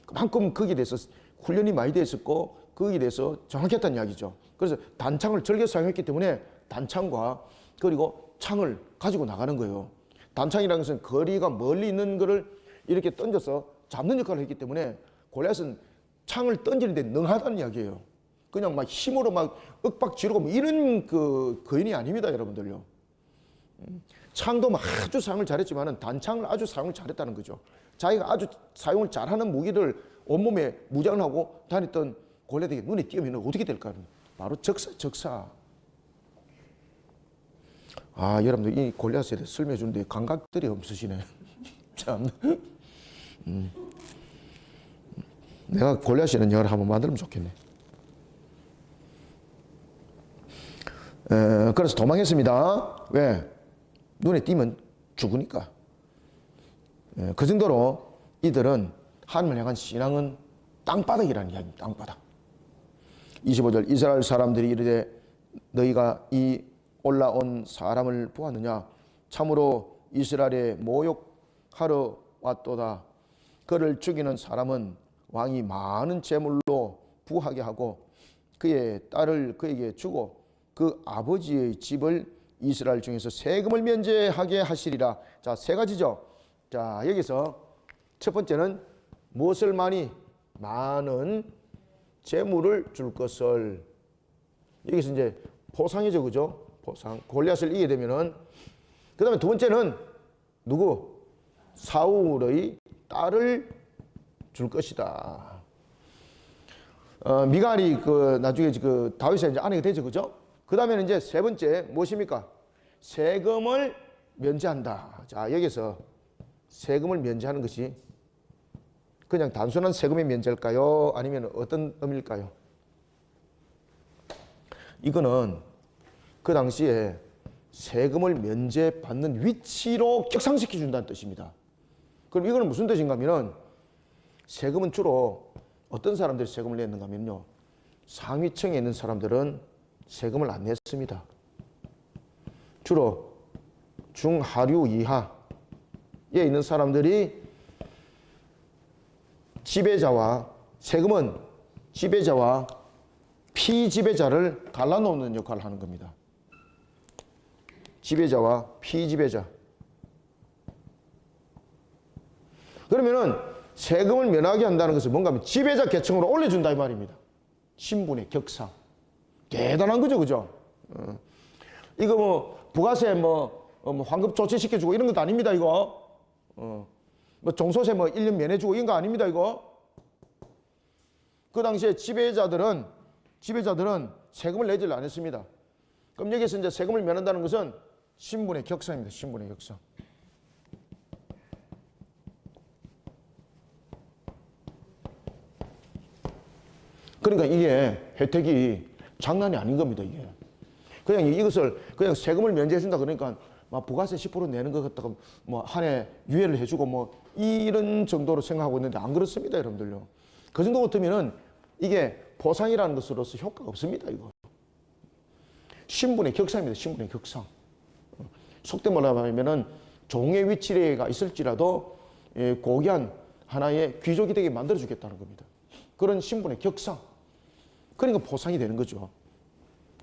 그만큼 거기에 대해서 훈련이 많이 되어 있었고 거기에 대해서 정확했다는 이야기죠. 그래서 단창을 즐겨 사용했기 때문에 단창과 그리고 창을 가지고 나가는 거예요. 단창이라는 것은 거리가 멀리 있는 것을 이렇게 던져서 잡는 역할을 했기 때문에 골리앗은 창을 던지는데 능하다는 이야기예요. 그냥 막 힘으로 막 윽박 지르고 뭐 이런 그 거인이 아닙니다, 여러분들요. 창도 막 아주 사용을 잘했지만은 단창을 아주 사용을 잘했다는 거죠. 자기가 아주 사용을 잘하는 무기를 온몸에 무장을 하고 다녔던 골리앗에게 눈에 띄우면 어떻게 될까요? 바로 적사. 아, 여러분들 이 골리앗에 대해 설명해 주는데 감각들이 없으시네. 참. 내가 골리앗이라는 영화를 한번 만들면 좋겠네. 그래서 도망했습니다. 왜? 눈에 띄면 죽으니까. 그 정도로 이들은 하나님을 향한 신앙은 땅바닥이라는 이야기입니다. 땅바닥. 25절 이스라엘 사람들이 이르되 너희가 이 올라온 사람을 보았느냐? 참으로 이스라엘에 모욕하러 왔도다. 그를 죽이는 사람은 왕이 많은 재물로 부하게 하고 그의 딸을 그에게 주고 그 아버지의 집을 이스라엘 중에서 세금을 면제하게 하시리라. 자, 세 가지죠. 자, 여기서 첫 번째는 무엇을 많은 재물을 줄 것을. 여기서 이제 포상이죠, 그죠? 포상. 골리앗을 이기게 되면은. 그 다음에 두 번째는 누구? 사울의 딸을 줄 것이다. 미갈이 나중에 다윗의 이제 아내가 되죠, 그죠? 그 다음에는 이제 세 번째 무엇입니까? 세금을 면제한다. 자, 여기서 세금을 면제하는 것이 그냥 단순한 세금의 면제일까요? 아니면 어떤 의미일까요? 이거는 그 당시에 세금을 면제받는 위치로 격상시켜 준다는 뜻입니다. 그럼 이거는 무슨 뜻인가 하면은 세금은 주로 어떤 사람들이 세금을 냈는가 하면요. 상위층에 있는 사람들은 세금을 안 냈습니다. 주로 중하류 이하에 있는 사람들이 세금은 지배자와 피지배자를 갈라놓는 역할을 하는 겁니다. 지배자와 피지배자. 그러면은 세금을 면하게 한다는 것은 뭔가 하면 지배자 계층으로 올려준다 이 말입니다. 신분의 격상. 대단한 거죠, 그죠? 이거 뭐 부가세 환급 조치시켜주고 이런 것도 아닙니다, 이거. 뭐 종소세 뭐 1년 면해주고 이런 거 아닙니다, 이거. 그 당시에 지배자들은 세금을 내지를 않았습니다. 그럼 여기서 이제 세금을 면한다는 것은 신분의 격상입니다. 신분의 격상. 그러니까 이게 혜택이 장난이 아닌 겁니다, 이게. 그냥 이것을 그냥 세금을 면제해준다 그러니까 막 부가세 10% 내는 것 같다가 뭐 한 해 유예를 해주고 뭐 이런 정도로 생각하고 있는데 안 그렇습니다, 여러분들요. 그 정도 같으면은 이게 보상이라는 것으로서 효과가 없습니다, 이거. 신분의 격상입니다, 신분의 격상. 속된 말로 하면은 종의 위치가 있을지라도 고귀한 하나의 귀족이 되게 만들어주겠다는 겁니다. 그런 신분의 격상. 그러니까 보상이 되는 거죠.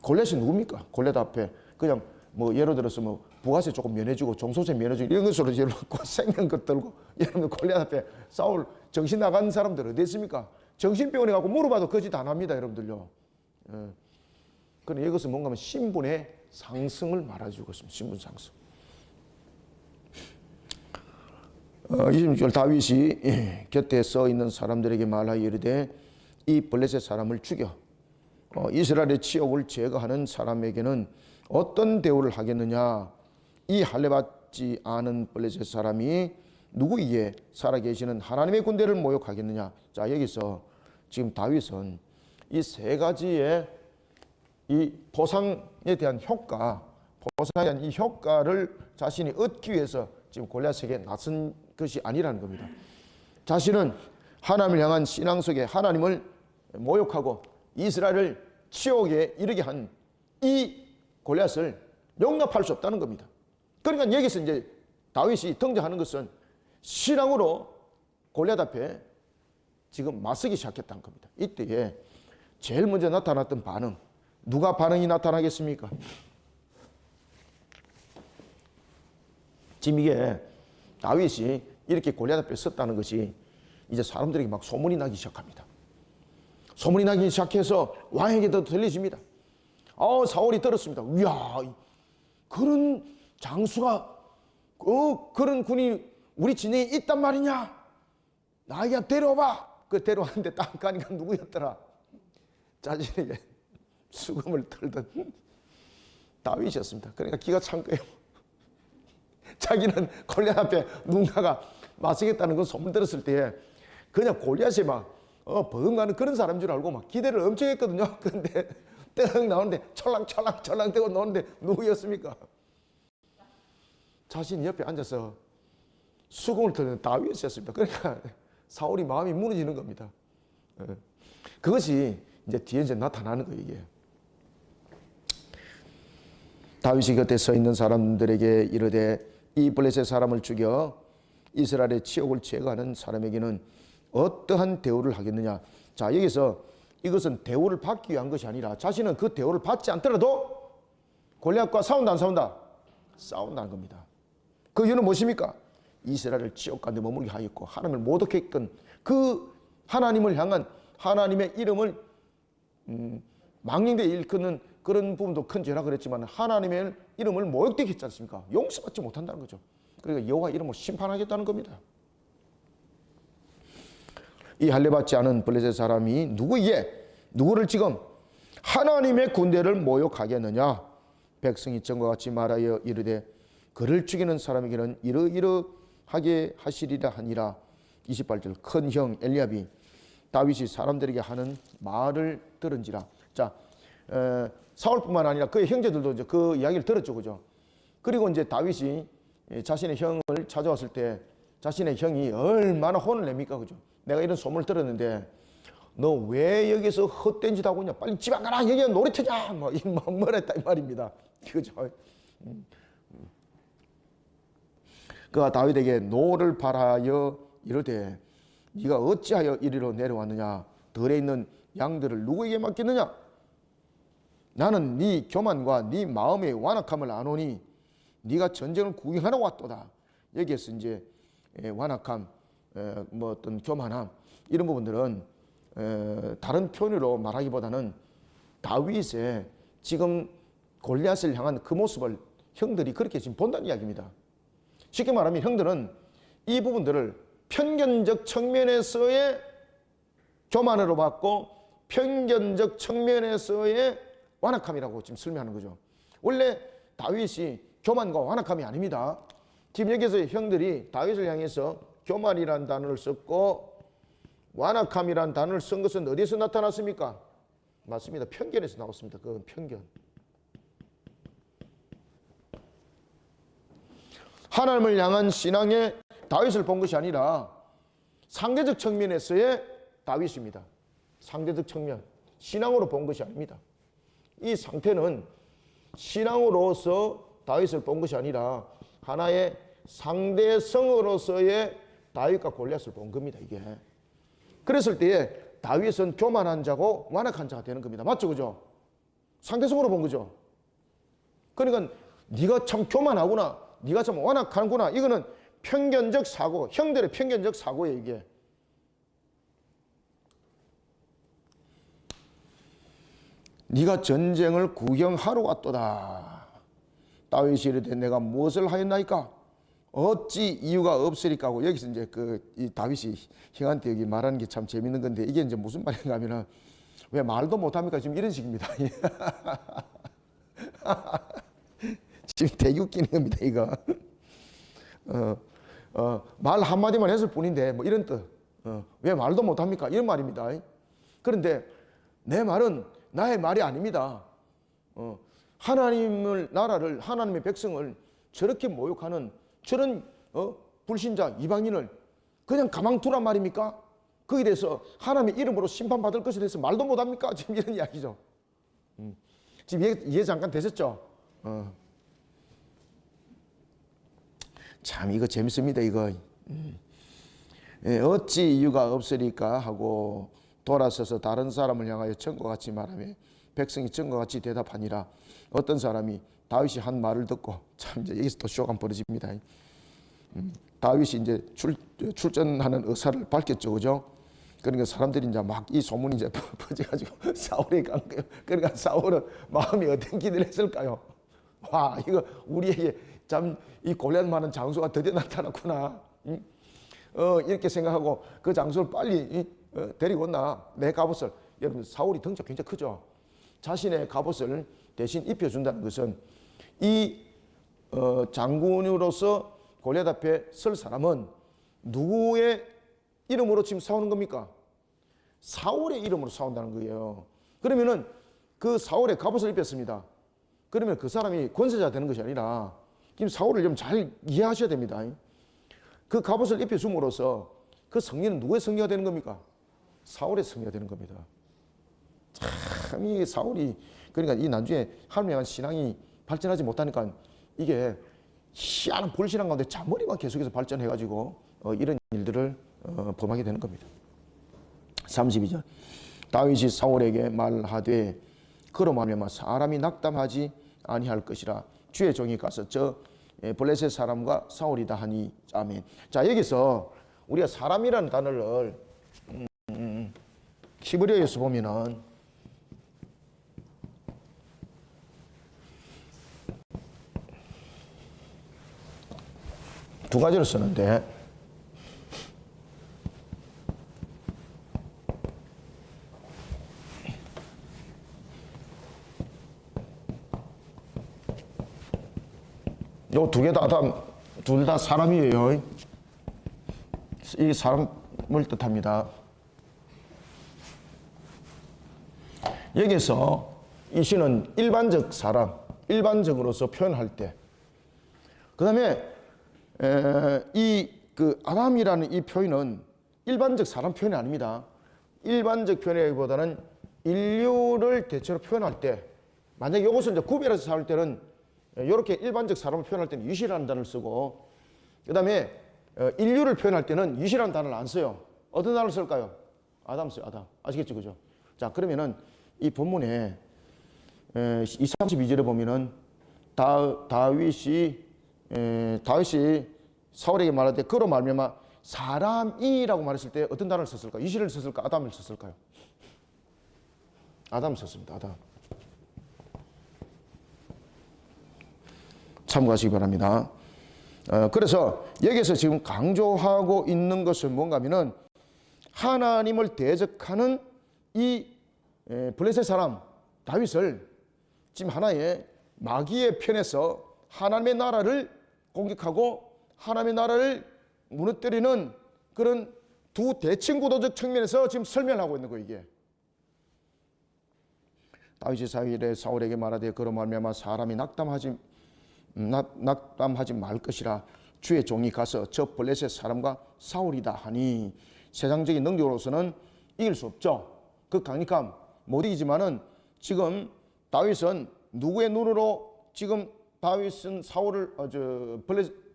골렛이 누굽니까? 골렛 앞에 그냥 뭐 예를 들어서 뭐 부가세 조금 면해주고 종소세 면해주고 이런 것으로 예를 들고 생긴 것 들고 여러분 골렛 앞에 싸울 정신 나간 사람들 어디 있습니까? 정신병원에 가고 물어봐도 거짓 안 합니다, 여러분들요. 그런데 이것은 뭔가 하면 신분의 상승을 말해주고 있습니다. 신분 상승. 26절 다윗이 곁에 서 있는 사람들에게 말하여 이르되 이 블레셋 사람을 죽여 이스라엘의 치욕을 제거하는 사람에게는 어떤 대우를 하겠느냐. 이 할례받지 않은 블레셋 사람이 누구이기에 살아계시는 하나님의 군대를 모욕하겠느냐. 자, 여기서 지금 다윗은 이 세 가지의 이 보상에 대한 효과, 보상에 대한 이 효과를 자신이 얻기 위해서 지금 골리앗에게 나선 것이 아니라는 겁니다. 자신은 하나님을 향한 신앙 속에 하나님을 모욕하고 이스라엘을 치욕에 이르게 한 이 골리앗을 용납할 수 없다는 겁니다. 그러니까 여기서 이제 다윗이 등장하는 것은 신앙으로 골리앗 앞에 지금 맞서기 시작했다는 겁니다. 이때에 제일 먼저 나타났던 반응, 누가 반응이 나타나겠습니까? 지금 이게 다윗이 이렇게 골리앗 앞에 섰다는 것이 이제 사람들에게 막 소문이 나기 시작합니다. 소문이 나기 시작해서 왕에게도 들리십니다. 사울이 들었습니다. 이야, 그런 장수가, 그런 군이 우리 진영에 있단 말이냐? 나에게 데려와봐. 그 데려왔는데 딱 가니까 누구였더라? 자신에게 수금을 털던 다윗이었습니다. 그러니까 기가 찬 거예요. 자기는 골리앗 앞에 누군가가 맞서겠다는 건 소문 들었을 때 그냥 골리앗이 막 버금가는 그런 사람인 줄 알고 막 기대를 엄청 했거든요. 그런데 떡 나오는데 철랑철랑 되고 노는데 누구였습니까? 자신이 옆에 앉아서 수금을 털는 다윗이었습니다. 그러니까 사울이 마음이 무너지는 겁니다. 그것이 이제 뒤에 이제 나타나는 거예요, 이게. 다윗이 곁에 서 있는 사람들에게 이르되 이 블레셋 사람을 죽여 이스라엘의 치욕을 제거하는 사람에게는 어떠한 대우를 하겠느냐. 자, 여기서 이것은 대우를 받기 위한 것이 아니라 자신은 그 대우를 받지 않더라도 골리앗과 싸운다 안 싸운다? 싸운다는 겁니다. 그 이유는 무엇입니까? 이스라엘을 치욕 가운데 머물게 하였고 하나님을 모독했던 그 하나님을 향한 하나님의 이름을 망령되이 일컫는 그런 부분도 큰 죄라 그랬지만 하나님의 이름을 모욕되게 했지 않습니까? 용서받지 못한다는 거죠. 그러니까 여호와 이름으로 심판하겠다는 겁니다. 이 할례받지 않은 블레셋 사람이 누구를 지금 하나님의 군대를 모욕하겠느냐. 백성이 전과 같이 말하여 이르되 그를 죽이는 사람에게는 이러이러하게 하시리라 하니라. 28절 큰 형 엘리압이 다윗이 사람들에게 하는 말을 들은지라. 자, 사울뿐만 아니라 그의 형제들도 이제 그 이야기를 들었죠, 그죠? 그리고 이제 다윗이 자신의 형을 찾아왔을 때 자신의 형이 얼마나 혼을 냅니까, 그죠? 내가 이런 소문을 들었는데 너 왜 여기서 헛된 짓 하고 있냐? 빨리 집 안 가라. 여기가 놀이터냐? 뭐라 했다 이 말입니다. 그죠? 그가 다윗에게 노를 바라여 이르되 네가 어찌하여 이리로 내려왔느냐? 들에 있는 양들을 누구에게 맡겼느냐? 나는 네 교만과 네 마음의 완악함을 아노니 네가 전쟁을 구경하러 왔도다. 여기에서 이제 완악함, 뭐 어떤 교만함 이런 부분들은 다른 표현으로 말하기보다는 다윗의 지금 골리앗을 향한 그 모습을 형들이 그렇게 지금 본다는 이야기입니다. 쉽게 말하면 형들은 이 부분들을 편견적 측면에서의 교만으로 봤고 편견적 측면에서의 완악함이라고 지금 설명하는 거죠. 원래 다윗이 교만과 완악함이 아닙니다. 지금 여기서 형들이 다윗을 향해서 교만이라는 단어를 썼고 완악함이라는 단어를 쓴 것은 어디서 나타났습니까? 맞습니다. 편견에서 나왔습니다. 그건 편견. 하나님을 향한 신앙의 다윗을 본 것이 아니라 상대적 측면에서의 다윗입니다. 상대적 측면, 신앙으로 본 것이 아닙니다. 이 상태는 신앙으로서 다윗을 본 것이 아니라 하나의 상대성으로서의 다윗과 골리앗을 본 겁니다. 이게 그랬을 때에 다윗은 교만한 자고 완악한 자가 되는 겁니다. 맞죠? 그죠? 상대성으로 본 거죠. 그러니까 네가 참 교만하구나, 네가 참 완악하구나, 이거는 편견적 사고, 형들의 편견적 사고예요. 이게 네가 전쟁을 구경하러 왔도다. 다윗이 이르되 내가 무엇을 하였나이까? 어찌 이유가 없으리까 하고, 여기서 이제 이 다윗이 형한테 여기 말하는 게 참 재밌는 건데, 이게 이제 무슨 말인가 하면은 왜 말도 못합니까? 지금 이런 식입니다. 지금 되게 웃기는 겁니다, 이거. 말 한마디만 했을 뿐인데 뭐 이런 뜻. 왜 말도 못합니까? 이런 말입니다. 그런데 내 말은 나의 말이 아닙니다. 하나님을, 나라를, 하나님의 백성을 저렇게 모욕하는 저런 불신자 이방인을 그냥 가만 두란 말입니까? 거기에 대해서 하나님의 이름으로 심판받을 것에 대해서 말도 못합니까? 지금 이런 이야기죠. 지금 이해 잠깐 되셨죠? 참 이거 재밌습니다. 이거 어찌 이유가 없으리까 하고 돌아서서 다른 사람을 향하여 전과 같이 말하며 백성이 전과 같이 대답하니라. 어떤 사람이 다윗이 한 말을 듣고, 참 이제 여기서 또 쇼가 벌어집니다. 다윗이 이제 출전하는 의사를 밝혔죠, 그죠? 그러니까 사람들이 이제 막 이 소문이 이제 퍼져가지고 사울에 간 거예요. 그러니까 사울은 마음이 어떤 기대를 했을까요? 와, 이거 우리에게 참 이 골리앗만한 장수가 드디어 나타났구나. 이렇게 생각하고 그 장수를 빨리 데리고 온나, 내 갑옷을. 여러분, 사울이 덩치가 굉장히 크죠. 자신의 갑옷을 대신 입혀준다는 것은 이 장군으로서 골리앗 앞에 설 사람은 누구의 이름으로 지금 싸우는 겁니까? 사울의 이름으로 싸운다는 거예요. 그러면은 그 사울의 갑옷을 입혔습니다. 그러면 그 사람이 권세자 되는 것이 아니라, 지금 사울을 좀 잘 이해하셔야 됩니다. 그 갑옷을 입혀줌으로써 그 승리는 누구의 승리가 되는 겁니까? 사울의 승리가 되는 겁니다. 참 이 사울이, 그러니까 이 나중에 하나님에 대한 신앙이 발전하지 못하니까 이게 희한한 불신앙 가운데 자머리만 계속해서 발전해가지고 이런 일들을 범하게 되는 겁니다. 32절 다윗이 사울에게 말하되 그로 말미암아 사람이 낙담하지 아니할 것이라. 주의 종이 가서 저 블레셋 사람과 사울이다 하니. 아멘. 자, 여기서 우리가 사람이라는 단어를 히브리어에서 보면은 두 가지로 쓰는데, 요 두 개 다 둘 다 사람이에요. 이 사람을 뜻합니다. 여기서 이 시는 일반적 사람, 일반적으로서 표현할 때, 그 다음에 이 아담이라는 이 표현은 일반적 사람 표현이 아닙니다. 일반적 표현이보다는 인류를 대체로 표현할 때, 만약에 이것을 이제 구별해서 사올 때는 이렇게 일반적 사람을 표현할 때는 유시라는 단어를 쓰고, 그 다음에 인류를 표현할 때는 유시라는 단어를 안 써요. 어떤 단어를 쓸까요? 아담 써요. 아담. 아시겠죠? 그죠? 자, 그러면은 이 본문에 32절에 보면은 다윗이 사울에게 말할 때 그로 말미암아 사람이라고 말했을 때 어떤 단어를 썼을까요? 유시를 썼을까? 아담을 썼을까요? 아담을 썼습니다. 아담. 참고하시기 바랍니다. 그래서 여기서 지금 강조하고 있는 것은 뭔가 하면은 하나님을 대적하는 이 블레셋 사람 다윗을 지금 하나의 마귀의 편에서 하나님의 나라를 공격하고 하나님의 나라를 무너뜨리는 그런 두 대칭구도적 측면에서 지금 설명하고 있는 거예요. 이게 다윗이 사울에게 말하되 그로 말미암아 사람이 낙담하지 말 것이라 주의 종이 가서 저 블레셋 사람과 싸우리다 하니 세상적인 능력으로서는 이길 수 없죠. 그 강력함 못 이기지만은 지금 다윗은 누구의 눈으로 지금 다윗은 사울을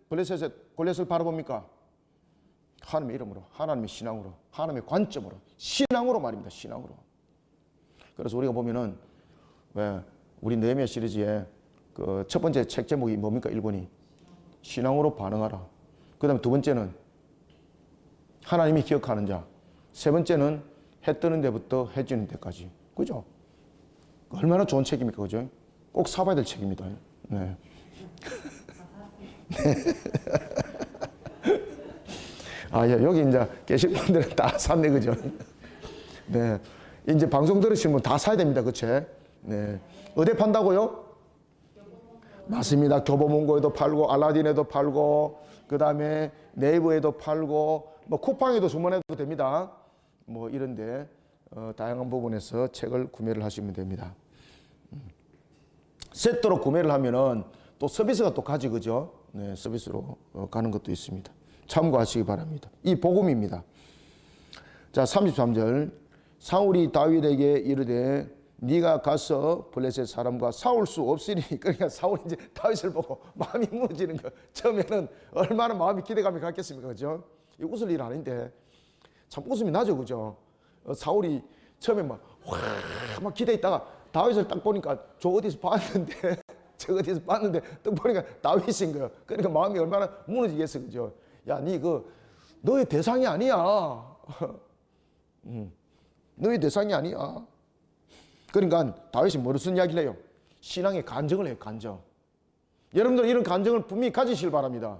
블레셋의 골리앗을 바라봅니까? 하나님의 이름으로, 하나님의 신앙으로, 하나님의 관점으로, 신앙으로 말입니다. 신앙으로. 그래서 우리가 보면은 왜 우리 느헤미야 시리즈에 그 첫 번째 책 제목이 뭡니까? 1번이 신앙으로 반응하라. 그다음에 두 번째는 하나님이 기억하는 자. 세 번째는 해 뜨는 데부터 해 지는 데까지. 그죠? 얼마나 좋은 책입니까? 그죠? 꼭 사봐야 될 책입니다. 네. 여기 이제 계신 분들은 다 샀네, 그죠? 네. 이제 방송 들으시는 분 다 사야 됩니다, 그 책. 네. 어디 판다고요? 맞습니다. 교보문고에도 팔고, 알라딘에도 팔고, 그 다음에 네이버에도 팔고, 뭐 쿠팡에도 주문해도 됩니다. 뭐 이런데, 다양한 부분에서 책을 구매를 하시면 됩니다. 세트로 구매를 하면은 또 서비스가 또 가지, 그죠? 네, 서비스로 가는 것도 있습니다. 참고하시기 바랍니다. 이 복음입니다. 자, 33절. 사울이 다윗에게 이르되 네가 가서 블레셋 사람과 싸울 수 없으니. 그러니까 사울이 이제 다윗을 보고 마음이 무너지는 거. 처음에는 얼마나 마음이 기대감이 갔겠습니까? 그죠? 이 웃을 일 아닌데 참 웃음이 나죠, 그죠? 사울이 처음에 막 기대했다가 다윗을 딱 보니까 저 어디서 봤는데 저 어디서 봤는데 딱 보니까 다윗인 거예요. 그러니까 마음이 얼마나 무너지겠어, 그죠? 야, 너의 대상이 아니야. 너의 대상이 아니야. 그러니까 다윗이 뭐를 쓴 이야기를 해요? 신앙의 간증을 해요, 간증. 여러분들 이런 간증을 분명히 가지시길 바랍니다.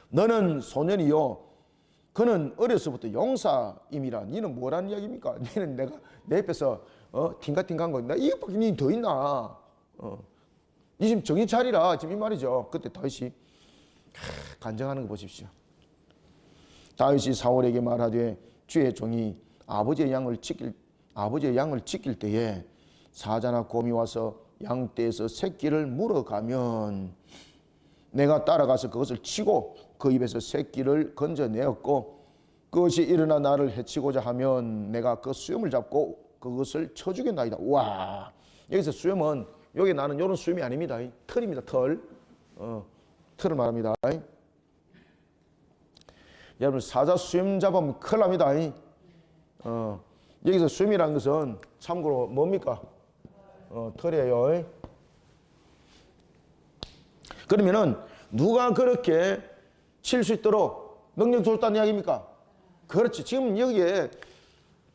너는 소년이요. 그는 어려서부터 용사임이라. 니는 뭐라는 이야기입니까? 니는 내가 내 옆에서 팅가팅가한 거. 나 이것밖에 니 더 있나? 니 지금 정신 차리라. 지금 이 말이죠. 그때 다윗이 간증하는 거 보십시오. 다윗이 사울에게 말하되 주의 종이 아버지의 양을 지킬 때에 사자나 곰이 와서 양떼에서 새끼를 물어가면 내가 따라가서 그것을 치고 그 입에서 새끼를 건져내었고 그것이 일어나 나를 해치고자 하면 내가 그 수염을 잡고 그것을 쳐주겠나이다. 와, 여기서 수염은 여기 나는 이런 수염이 아닙니다. 털입니다. 털을 말합니다. 여러분 사자 수염 잡으면 큰일 납니다. 여기서 수염이라는 것은 참고로 뭡니까? 털이에요. 그러면은 누가 그렇게 칠 수 있도록 능력 줬다는 이야기입니까? 그렇지. 지금 여기에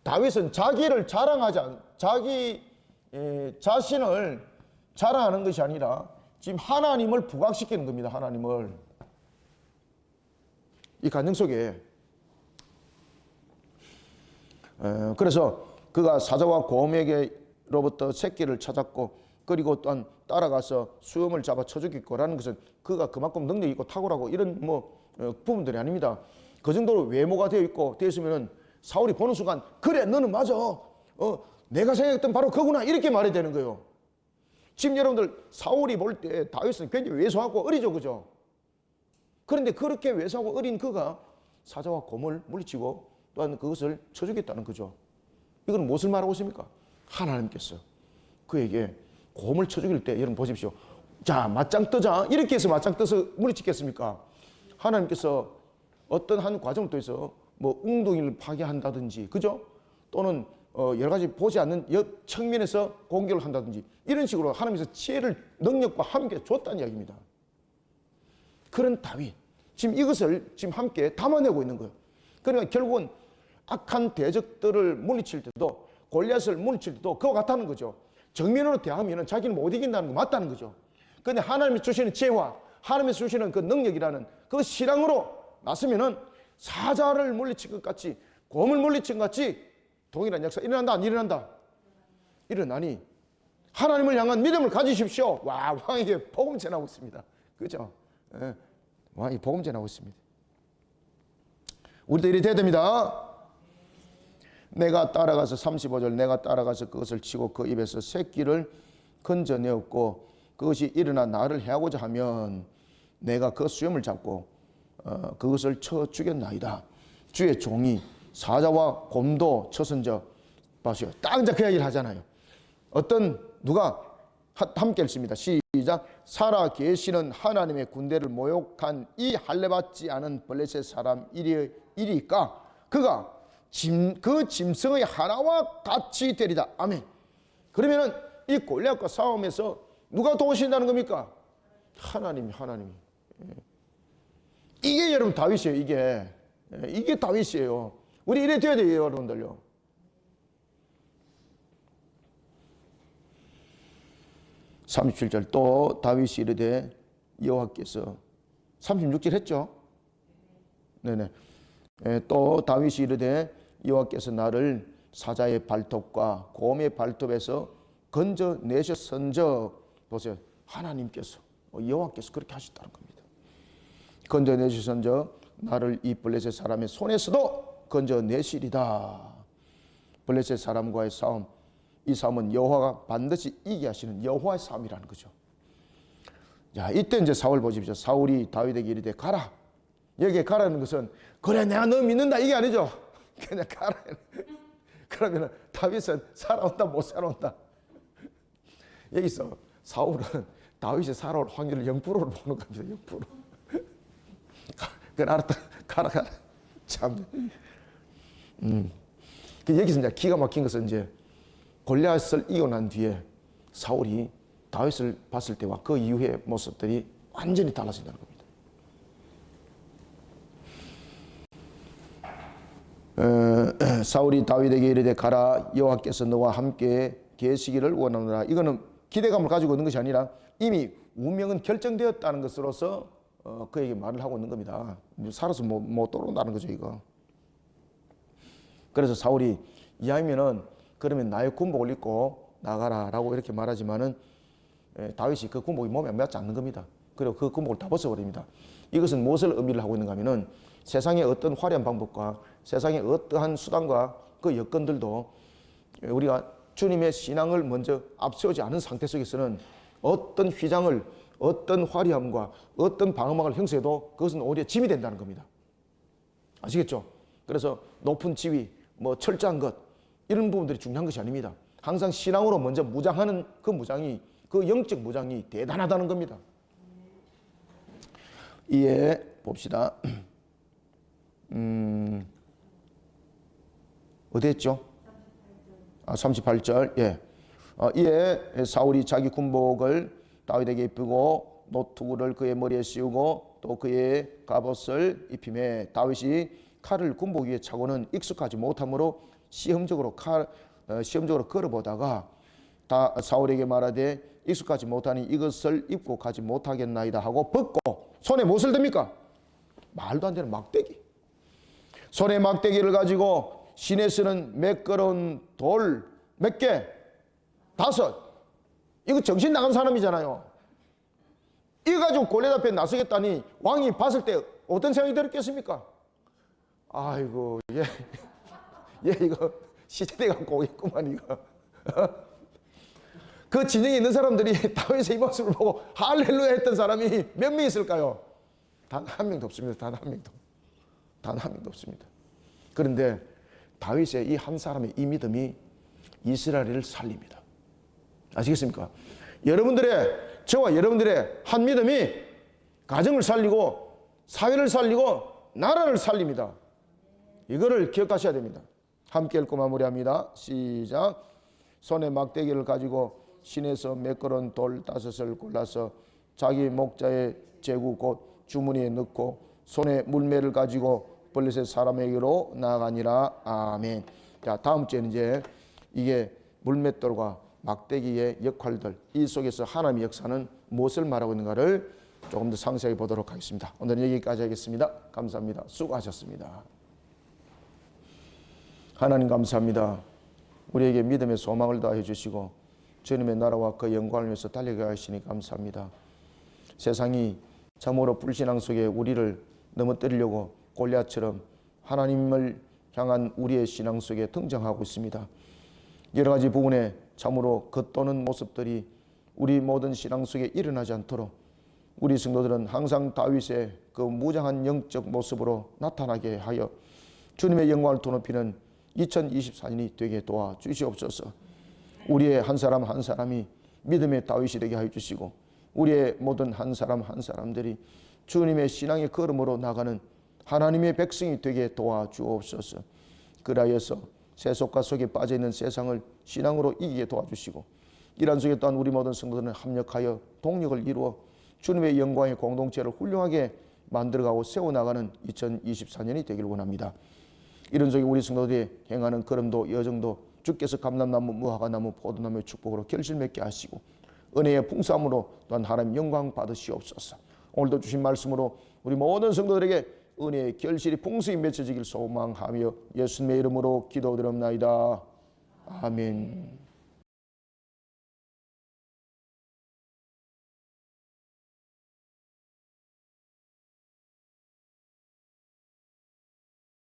다윗은 자기를 자랑하지 자기 자신을 자랑하는 것이 아니라 지금 하나님을 부각시키는 겁니다. 하나님을. 이 간증 속에 그래서 그가 사자와 곰에게로부터 새끼를 찾았고 그리고 또한 따라가서 수염을 잡아 쳐죽이고라는 것은 그가 그만큼 능력이 있고 탁월하고 이런 부분들이 아닙니다. 그 정도로 외모가 되어 있으면은 사울이 보는 순간 그래 너는 맞아. 내가 생각했던 바로 그구나 이렇게 말해야 되는 거예요. 지금 여러분들 사울이 볼 때 다윗은 굉장히 왜소하고 어리죠, 그죠? 그런데 그렇게 왜소하고 어린 그가 사자와 곰을 물리치고 또한 그것을 쳐주겠다는 거죠. 이건 무엇을 말하고 있습니까? 하나님께서 그에게 곰을 쳐 죽일 때 여러분 보십시오. 자, 맞짱 뜨자. 이렇게 해서 맞짱 떠서 물리치겠습니까? 하나님께서 어떤 한 과정을 통해서 웅덩이를 파괴한다든지, 그죠? 또는 여러 가지 보지 않는 옆 측면에서 공격을 한다든지 이런 식으로 하나님께서 지혜를 능력과 함께 줬다는 이야기입니다. 그런 다윗, 지금 이것을 지금 함께 담아내고 있는 거예요. 그러니까 결국은 악한 대적들을 물리칠 때도 골리앗을 물리칠 때도 그와 같다는 거죠. 정면으로 대하면 자기는 못 이긴다는 거 맞다는 거죠. 근데 하나님이 주시는 지혜와 하나님이 주시는 그 능력이라는 그 신앙으로 나서면은 사자를 물리친 것 같이, 곰을 물리친 것 같이 동일한 역사 일어난다, 안 일어난다? 일어나니 하나님을 향한 믿음을 가지십시오. 와, 왕에게 복음 전하고 있습니다. 그죠? 예, 왕이 복음 전하고 있습니다. 우리도 이리 돼야 됩니다. 내가 따라가서 35절, 내가 따라가서 그것을 치고 그 입에서 새끼를 건져내었고 그것이 일어나 나를 해하고자 하면 내가 그 수염을 잡고 그것을 쳐 죽였나이다. 주의 종이 사자와 곰도 쳐선져 봐시오. 딱 이제 그 이야기를 하잖아요. 누가 함께 읽습니다. 시작. 살아 계시는 하나님의 군대를 모욕한 이 할례받지 않은 블레셋 사람 이리까 그가 그 짐승의 하나와 같이 되리다. 아멘. 그러면은 이 골리앗과 싸움에서 누가 도우신다는 겁니까? 하나님이. 이게 여러분 다윗이에요. 이게 다윗이에요. 우리 이래 돼야 돼요, 여러분들요. (37절) 또 다윗이 이르되 여호와께서 36절 했죠? 네네. 또 다윗이 이르되 여호와께서 나를 사자의 발톱과 곰의 발톱에서 건져내셨은즉 보세요. 하나님께서 여호와께서 그렇게 하셨다는 겁니다. 건져내셨은즉 나를 이 블레셋 사람의 손에서도 건져내시리다. 블레셋 사람과의 싸움, 이 싸움은 여호와가 반드시 이기게 하시는 여호와의 싸움이라는 거죠. 자, 이때 이제 사울 보십시오. 사울이 다윗에게 이르되 가라. 여기에 가라는 것은 그래 내가 너 믿는다 이게 아니죠. 그냥 가라. 그러면 다윗은 살아온다 못 살아온다. 여기서 사울은 다윗이 살아올 확률을 0%로 보는 겁니다. 0%. 그래 알았다. 가라. 참. 여기서 이제 기가 막힌 것은 이제 골리앗을 이기고 난 뒤에 사울이 다윗을 봤을 때와 그 이후의 모습들이 완전히 달라진다는 겁니다. 사울이 다윗에게 이르되 가라 여호와께서 너와 함께 계시기를 원하노라. 이거는 기대감을 가지고 있는 것이 아니라 이미 운명은 결정되었다는 것으로서 그에게 말을 하고 있는 겁니다. 살아서 못 돌아온다는 거죠 이거. 그래서 사울이 이왕이면은 그러면 나의 군복을 입고 나가라 라고 이렇게 말하지만은 다윗이 그 군복이 몸에 맞지 않는 겁니다. 그리고 그 군복을 다 벗어버립니다. 이것은 무엇을 의미를 하고 있는가 하면은 세상의 어떤 화려한 방법과 세상의 어떠한 수단과 그 여건들도 우리가 주님의 신앙을 먼저 앞세우지 않은 상태 속에서는 어떤 휘장을 어떤 화려함과 어떤 방어막을 형성해도 그것은 오히려 짐이 된다는 겁니다. 아시겠죠? 그래서 높은 지위, 철저한 것 이런 부분들이 중요한 것이 아닙니다. 항상 신앙으로 먼저 무장하는 그 무장이 그 영적 무장이 대단하다는 겁니다. 이에 봅시다. 어디 했죠? 38절. 예. 이에 사울이 자기 군복을 다윗에게 입히고 노투구를 그의 머리에 씌우고 또 그의 갑옷을 입히매 다윗이 칼을 군복 위에 차고는 익숙하지 못하므로 시험적으로 걸어보다가 사울에게 말하되 익숙하지 못하니 이것을 입고 가지 못하겠나이다 하고 벗고 손에 무엇을 듭니까? 말도 안 되는 막대기. 손에 막대기를 가지고 시내 쓰는 매끄러운 돌 몇 개? 5. 이거 정신 나간 사람이잖아요. 이거 가지고 골리앗 앞에 나서겠다니 왕이 봤을 때 어떤 생각이 들었겠습니까? 아이고 얘 이거 시체대 갖고 오겠구만 이거. 그 진영에 있는 사람들이 다윗의 이 모습을 보고 할렐루야 했던 사람이 몇 명 있을까요? 단 한 명도 없습니다. 단 한 명도 없습니다. 그런데 다윗의 이 한 사람의 이 믿음이 이스라엘을 살립니다. 아시겠습니까? 저와 여러분들의 한 믿음이 가정을 살리고 사회를 살리고 나라를 살립니다. 이거를 기억하셔야 됩니다. 함께 읽고 마무리합니다. 시작. 손에 막대기를 가지고 시내에서 매끄러운 돌 5을 골라서 자기 목자의 제구 곧 주머니에 넣고 손에 물매를 가지고 블레셋 사람에게로 나아가니라. 아멘. 자, 다음 주에는 이제 이게 물맷돌과 막대기의 역할들, 이 속에서 하나님의 역사는 무엇을 말하고 있는가를 조금 더 상세히 보도록 하겠습니다. 오늘은 여기까지 하겠습니다. 감사합니다. 수고하셨습니다. 하나님 감사합니다. 우리에게 믿음의 소망을 다해 주시고 주님의 나라와 그 영광을 위해서 달려가게 하시니 감사합니다. 세상이 참으로 불신앙 속에 우리를 넘어뜨리려고 골리앗처럼 하나님을 향한 우리의 신앙 속에 등장하고 있습니다. 여러 가지 부분에 참으로 겉도는 모습들이 우리 모든 신앙 속에 일어나지 않도록 우리 성도들은 항상 다윗의 그 무장한 영적 모습으로 나타나게 하여 주님의 영광을 드높이는 2024년이 되게 도와주시옵소서. 우리의 한 사람 한 사람이 믿음의 다윗이 되게 하여 주시고 우리의 모든 한 사람 한 사람들이 주님의 신앙의 걸음으로 나가는 하나님의 백성이 되게 도와주옵소서. 그라여서 세속과 속에 빠져있는 세상을 신앙으로 이기게 도와주시고 이러한 속에 또한 우리 모든 성도들은 합력하여 동력을 이루어 주님의 영광의 공동체를 훌륭하게 만들어가고 세워나가는 2024년이 되길 원합니다. 이런 속에 우리 성도들이 행하는 걸음도 여정도 주께서 감람나무, 무화과나무, 포도나무의 축복으로 결실맺게 하시고 은혜의 풍성함으로 또한 하나님 영광 받으시옵소서. 오늘도 주신 말씀으로 우리 모든 성도들에게 은혜의 결실이 풍성히 맺혀지길 소망하며 예수님의 이름으로 기도드립나이다. 아멘.